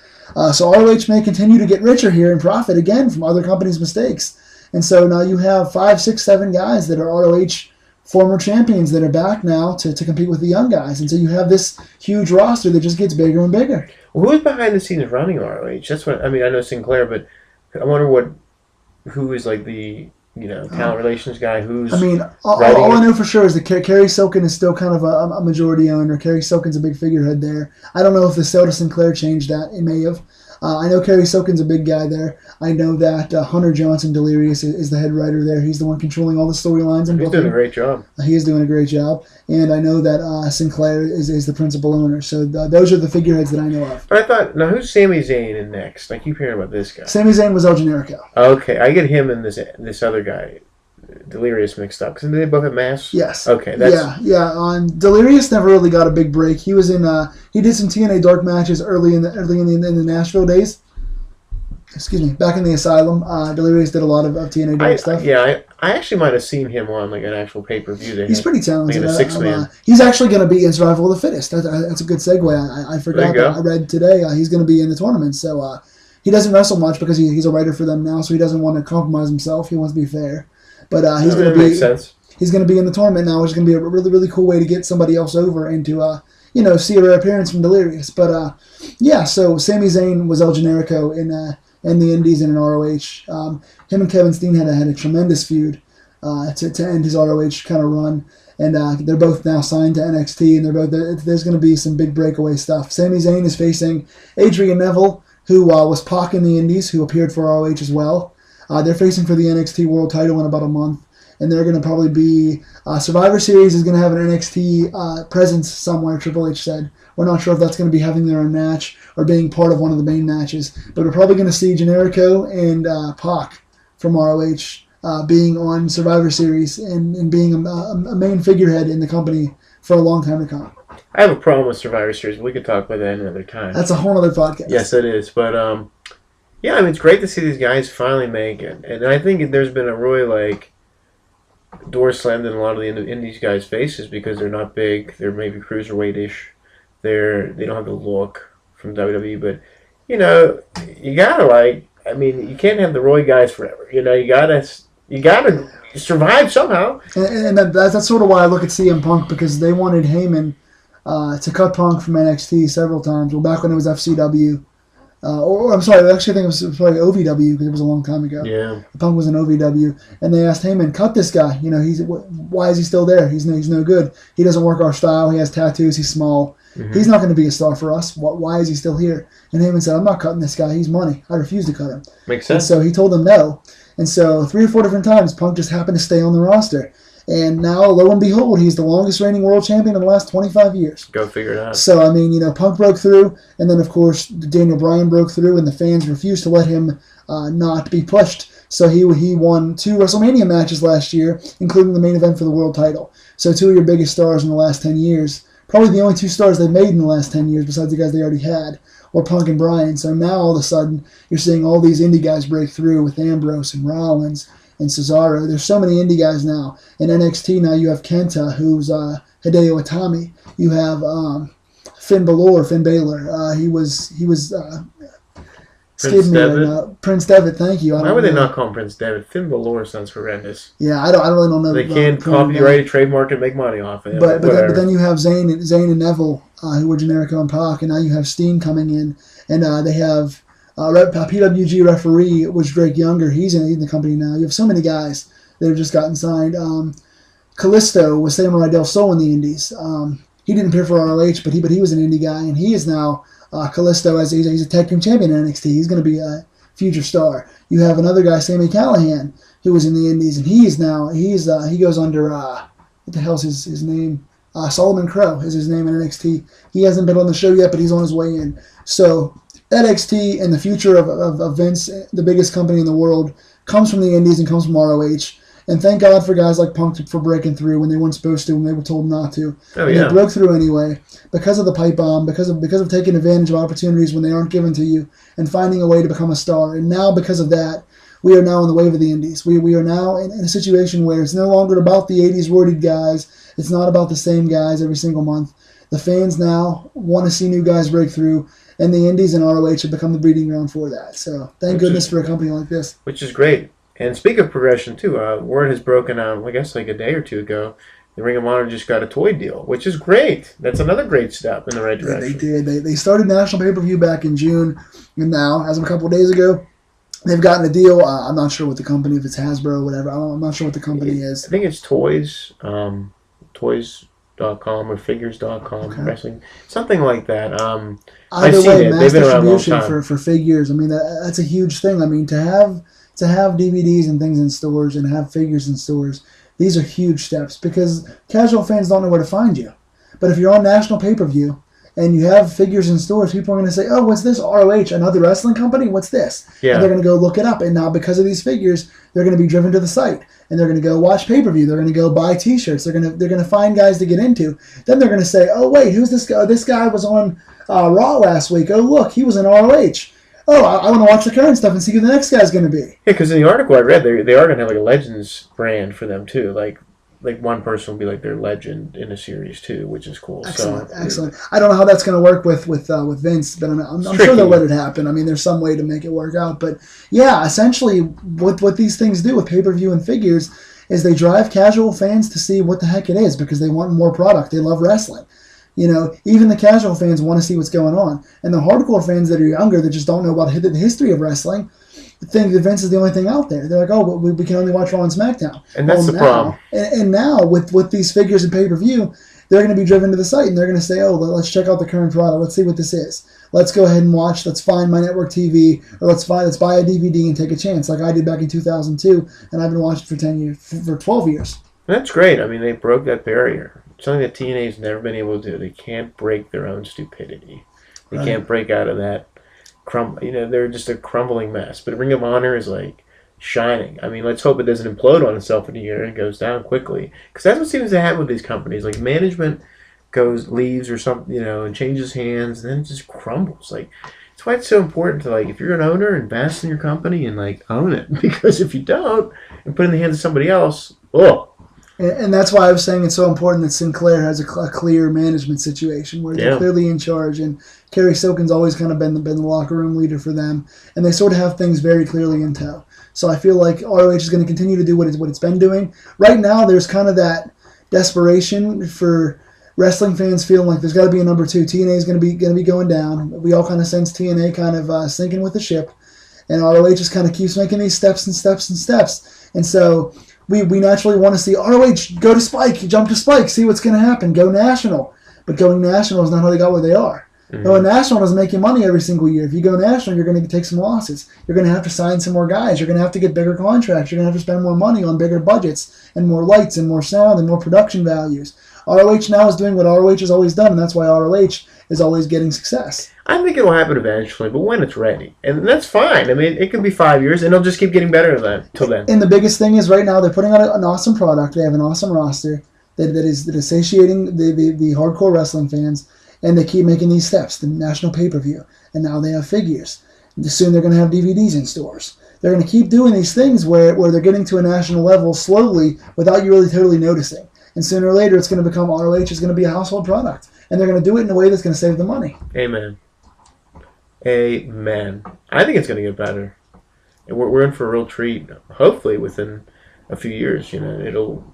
so ROH may continue to get richer here and profit again from other companies' mistakes. And so now you have 5, 6, 7 guys that are ROH former champions that are back now to compete with the young guys. And so you have this huge roster that just gets bigger and bigger. Well, who's behind the scenes running ROH? That's what I mean. I know Sinclair, but I wonder who is like the talent relations guy. Who's all I know for sure is that Kerry Silkin is still kind of a majority owner. Kerry Silkin's a big figurehead there. I don't know if the sale to Sinclair changed that. It may have. I know Kerry Silkin's a big guy there. I know that Hunter Johnson Delirious is the head writer there. He's the one controlling all the storylines and He's booking. doing a great job. He is doing a great job. And I know that Sinclair is the principal owner. So those are the figureheads that I know of. But I thought, now who's Sami Zayn in next? I keep hearing about this guy. Sami Zayn was El Generico. Okay, I get him and this other guy, Delirious, mixed up. Because they both have masks? Yes. Okay. Yeah. Delirious never really got a big break. He was in. He did some TNA Dark matches early in the Nashville days. Excuse me. Back in the Asylum, Delirious did a lot of TNA Dark stuff. Yeah, I actually might have seen him on like an actual pay-per-view. He's pretty talented. Like in a 6-man. He's actually going to be in Survival of the Fittest. That's a good segue. I forgot that. I read today he's going to be in the tournament. So he doesn't wrestle much because he's a writer for them now. So he doesn't want to compromise himself. He wants to be fair. But he's going to be. Makes sense. He's going to be in the tournament now, which is going to be a really, really cool way to get somebody else over and to, see a rare appearance from Delirious. But, so Sami Zayn was El Generico in the Indies and in ROH. Him and Kevin Steen had a tremendous feud to end his ROH kind of run. And they're both now signed to NXT, and there's going to be some big breakaway stuff. Sami Zayn is facing Adrian Neville, who was Pac in the Indies, who appeared for ROH as well. They're facing for the NXT World Title in about a month. And they're going to probably be... Survivor Series is going to have an NXT presence somewhere, Triple H said. We're not sure if that's going to be having their own match or being part of one of the main matches. But we're probably going to see Generico and Pac from ROH being on Survivor Series and being a main figurehead in the company for a long time to come. I have a problem with Survivor Series. We could talk about that another time. That's a whole other podcast. Yes, it is. But, yeah, I mean, it's great to see these guys finally make it. And I think there's been a really, door slammed in a lot of the Indies guys' faces because they're not big. They're maybe cruiserweight-ish. They don't have the look from WWE. But, you gotta, you can't have the Roy guys forever. You gotta survive somehow. And that's sort of why I look at CM Punk, because they wanted Heyman to cut Punk from NXT several times. Well, back when it was FCW. I'm sorry, actually I think it was probably OVW because it was a long time ago. Yeah. Punk was in OVW, and they asked Heyman, cut this guy. Why is he still there? He's no good. He doesn't work our style. He has tattoos. He's small. Mm-hmm. He's not going to be a star for us. Why is he still here? And Heyman said, I'm not cutting this guy. He's money. I refuse to cut him. Makes sense. And so he told them no. And so 3 or 4 different times, Punk just happened to stay on the roster. And now, lo and behold, he's the longest reigning world champion in the last 25 years. Go figure it out. So, Punk broke through, and then, of course, Daniel Bryan broke through, and the fans refused to let him not be pushed. So he won 2 WrestleMania matches last year, including the main event for the world title. So 2 of your biggest stars in the last 10 years, probably the only 2 stars they've made in the last 10 years besides the guys they already had, were Punk and Bryan. So now, all of a sudden, you're seeing all these indie guys break through with Ambrose and Rollins and Cesaro. There's so many indie guys now. In NXT now you have Kenta, who's Hideo Itami. You have Finn Balor. He was Prince Devitt. Prince Devitt, thank you. Why would they not call him Prince Devitt? Finn Balor sounds horrendous. Yeah, I really don't know. They can't copyright, trademark, and make money off it. But then you have Zayn and Neville, who were Generico and Pac, and now you have Steen coming in, and they have PWG referee, which Drake Younger, he's in the company now. You have so many guys that have just gotten signed. Kalisto was Samurai Del Sol in the Indies. He didn't appear for ROH, but he was an indie guy, and he is now Kalisto as he's a tag team champion in NXT. He's going to be a future star. You have another guy, Sami Callihan, who was in the Indies, and he goes under what the hell's his name? Solomon Crow is his name in NXT. He hasn't been on the show yet, but he's on his way in. So NXT and the future of Vince, the biggest company in the world, comes from the Indies and comes from ROH. And thank God for guys like Punk for breaking through when they weren't supposed to, when they were told not to. Oh, and yeah. they broke through anyway because of the pipe bomb, because of taking advantage of opportunities when they aren't given to you, and finding a way to become a star. And now, because of that, we are now on the wave of the Indies. We are now in a situation where it's no longer about the 80s roided guys. It's not about the same guys every single month. The fans now want to see new guys break through, and the Indies and ROH have become the breeding ground for that. So thank goodness for a company like this. Which is great. And speak of progression, too, word has broken out, I guess, like a day or two ago. The Ring of Honor just got a toy deal, which is great. That's another great step in the right direction. They did. They started national pay-per-view back in June, and now, as of a couple of days ago, they've gotten a deal. I'm not sure what the company, if it's Hasbro or whatever. I'm not sure what the company is. I think it's Toys or figures.com, Okay. wrestling, something like that. I've Either seen way, it. mass They've been around a long distribution time. for figures. I mean, that's a huge thing. I mean, to have DVDs and things in stores and have figures in stores, these are huge steps because casual fans don't know where to find you. But if you're on national pay per view and you have figures in stores, people are going to say, "Oh, what's this? ROH, another wrestling company? What's this?" And they're Yeah. going to go look it up. And now, because of these figures, they're going to be driven to the site and they're going to go watch pay per view. They're going to go buy T-shirts. They're going to find guys to get into. Then they're going to say, "Oh, wait, who's this guy? This guy was on Raw last week. Oh, look, he was in ROH. Oh, I want to watch the current stuff and see who the next guy's going to be." Yeah, because in the article I read, they are going to have like a Legends brand for them too. Like one person will be like their legend in a series too, which is cool. Excellent, So excellent. I don't know how that's going to work with Vince, but I'm sure tricky. they'll let it happen. I mean, there's some way to make it work out. But yeah, essentially, what these things do with pay per view and figures is they drive casual fans to see what the heck it is because they want more product. They love wrestling. You know, even the casual fans want to see what's going on, and the hardcore fans that are younger that just don't know about the history of wrestling think that Vince is the only thing out there. They're like, oh, we can only watch Raw and SmackDown. And that's the now, problem. And now with these figures and pay per view, they're going to be driven to the site and they're going to say, oh, let's check out the current product. Let's see what this is. Let's go ahead and watch. Let's find my network TV, or let's buy a DVD and take a chance, like I did back in 2002, and I've been watching for 10 years, for 12 years. That's great. I mean, they broke that barrier. Something that TNA's never been able to do. They can't break their own stupidity. They Right. can't break out of that they're just a crumbling mess. But Ring of Honor is like shining. I mean, let's hope it doesn't implode on itself in a year and goes down quickly. Because that's what seems to happen with these companies. Like management leaves or something, and changes hands, and then it just crumbles. Like that's why it's so important to if you're an owner, invest in your company and own it. Because if you don't and put it in the hands of somebody else, And that's why I was saying it's so important that Sinclair has a clear management situation where they're clearly in charge. And Kerry Silkin's always kind of been the locker room leader for them. And they sort of have things very clearly in tow. So I feel like ROH is going to continue to do what it's been doing. Right now, there's kind of that desperation for wrestling fans feeling like there's got to be a number two. TNA is going to be going down. We all kind of sense TNA kind of sinking with the ship. And ROH just kind of keeps making these steps and steps and steps. And so we naturally want to see ROH go to Spike, jump to Spike, see what's going to happen, go national. But going national is not how they got where they are. Mm-hmm. Going national doesn't make you money every single year. If you go national, you're going to take some losses. You're going to have to sign some more guys. You're going to have to get bigger contracts. You're going to have to spend more money on bigger budgets and more lights and more sound and more production values. ROH now is doing what ROH has always done, and that's why ROH is always getting success. I think it'll happen eventually, but when it's ready. And that's fine. I mean, it could be 5 years, and it'll just keep getting better till then. And the biggest thing is right now they're putting out an awesome product. They have an awesome roster that is satiating the hardcore wrestling fans, and they keep making these steps, the national pay-per-view. And now they have figures. And soon they're going to have DVDs in stores. They're going to keep doing these things where they're getting to a national level slowly without you really totally noticing. And sooner or later, it's going to become ROH is going to be a household product. And they're going to do it in a way that's going to save the money. Amen. Amen. I think it's going to get better. We're in for a real treat. Hopefully, within a few years, it'll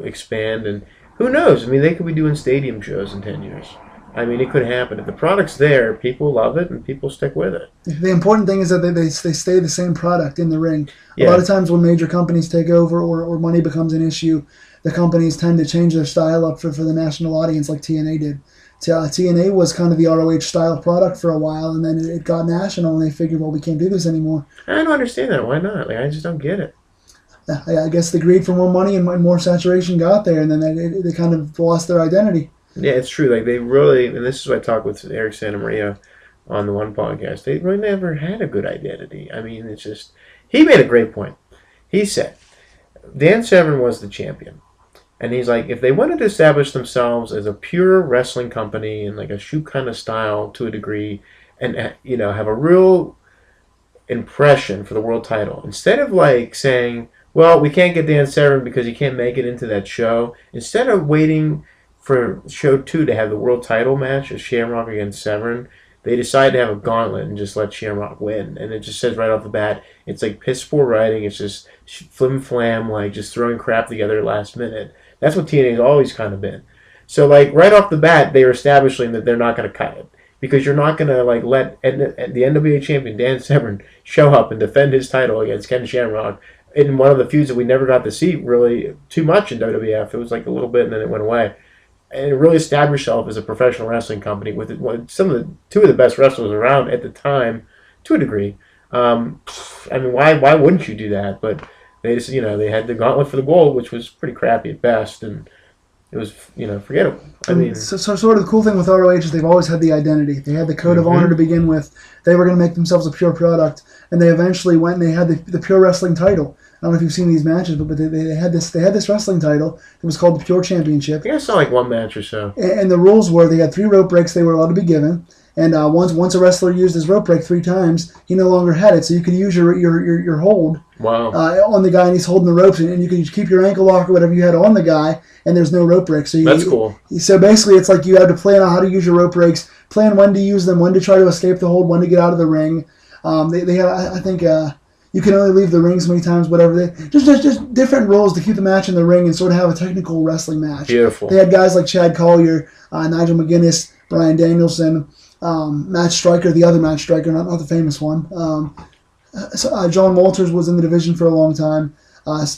expand, and who knows? I mean, they could be doing stadium shows in 10 years. I mean, it could happen. If the product's there, people love it, and people stick with it. The important thing is that they stay the same product in the ring. Yeah. A lot of times when major companies take over or money becomes an issue, the companies tend to change their style up for the national audience like TNA did. TNA was kind of the ROH style product for a while, and then it got national, and they figured, well, we can't do this anymore. I don't understand that. Why not? I just don't get it. I guess the greed for more money and more saturation got there, and then they kind of lost their identity. Yeah, it's true. They really, and this is what I talked with Eric Santa Maria on the one podcast, they really never had a good identity. I mean, it's just, he made a great point. He said, Dan Severn was the champion. And he's like, if they wanted to establish themselves as a pure wrestling company and like a shoot kind of style to a degree, and have a real impression for the world title, instead of saying, well, we can't get Dan Severn because he can't make it into that show, instead of waiting for show 2 to have the world title match of Shamrock against Severn, they decided to have a gauntlet and just let Shamrock win. And it just says right off the bat, it's like piss poor writing. It's just flim flam, just throwing crap together last minute. That's what TNA's always kind of been. So right off the bat, they're establishing that they're not going to cut it. Because you're not going to let the NWA champion, Dan Severn, show up and defend his title against Ken Shamrock in one of the feuds that we never got to see really too much in WWF. It was a little bit and then it went away. and really establish yourself as a professional wrestling company with two of the best wrestlers around at the time, to a degree. I mean, why wouldn't you do that? But they just, they had the gauntlet for the gold, which was pretty crappy at best, and it was, forgettable. I mean, so sort of the cool thing with ROH is they've always had the identity. They had the code of honor to begin with. They were going to make themselves a pure product, and they eventually went and they had the pure wrestling title. I don't know if you've seen these matches, but they had this wrestling title. It was called the Pure Championship. I think I saw like one match or so. And the rules were they had 3 rope breaks they were allowed to be given. And once a wrestler used his rope break 3 times, he no longer had it. So you could use your hold on the guy, and he's holding the ropes, and you could keep your ankle lock or whatever you had on the guy, and there's no rope break. So that's cool. So basically, it's like you have to plan out how to use your rope breaks, plan when to use them, when to try to escape the hold, when to get out of the ring. They have, I think, you can only leave the ring so many times, whatever. Just different rules to keep the match in the ring and sort of have a technical wrestling match. Beautiful. They had guys like Chad Collier, Nigel McGuinness, Brian Danielson, Matt Striker, the other Matt Striker, not the famous one. John Walters was in the division for a long time.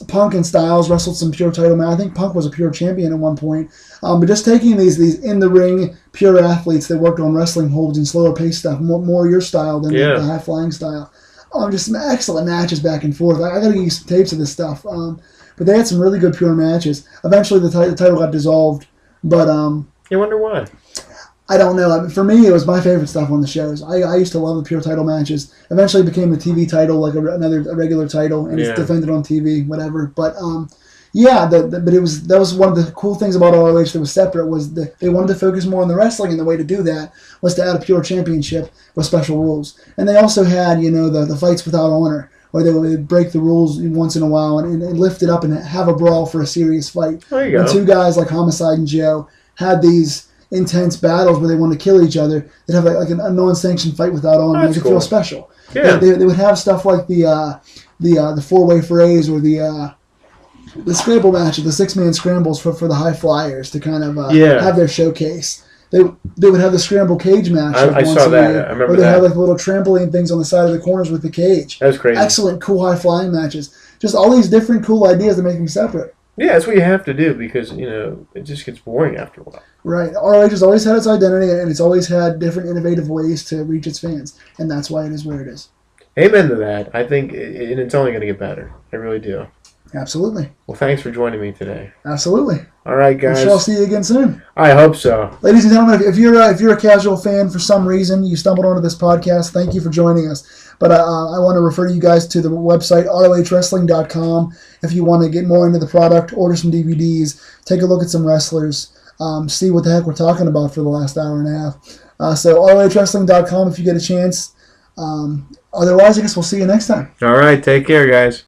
Punk and Styles wrestled some pure title match. I think Punk was a pure champion at one point. But just taking these in-the-ring pure athletes that worked on wrestling holds and slower pace stuff, more your style than the high-flying style. Just some excellent matches back and forth. I got to get you some tapes of this stuff. But they had some really good pure matches. Eventually, the title got dissolved. But you wonder why? I don't know. I mean, for me, it was my favorite stuff on the shows. I used to love the pure title matches. Eventually, it became the TV title, like a regular title, and it's defended on TV, whatever. But but that was one of the cool things about ROH that was separate was they wanted to focus more on the wrestling, and the way to do that was to add a pure championship with special rules. And they also had the fights without honor, where they would break the rules once in a while and lift it up and have a brawl for a serious fight. There you go. And 2 guys like Homicide and Joe had these intense battles where they want to kill each other. They'd have like a non-sanctioned fight without honor, make it feel special. Yeah. They would have stuff like the 4-way phrase or the scramble matches, the 6-man scrambles for the high flyers to kind of have their showcase. They would have the scramble cage match. I saw that. I remember that. They that. had like little trampoline things on the side of the corners with the cage. That was crazy. Excellent, cool high flying matches. Just all these different cool ideas that make them separate. Yeah, that's what you have to do because, it just gets boring after a while. Right. ROH has always had its identity, and it's always had different innovative ways to reach its fans, and that's why it is where it is. Amen to that. I think it's only going to get better. I really do. Absolutely. Well, thanks for joining me today. Absolutely. All right, guys. We shall see you again soon. I hope so. Ladies and gentlemen, if you're a casual fan for some reason, you stumbled onto this podcast, thank you for joining us. But I want to refer you guys to the website, rohwrestling.com. If you want to get more into the product, order some DVDs, take a look at some wrestlers, see what the heck we're talking about for the last hour and a half. So rohwrestling.com if you get a chance. Otherwise, I guess we'll see you next time. All right. Take care, guys.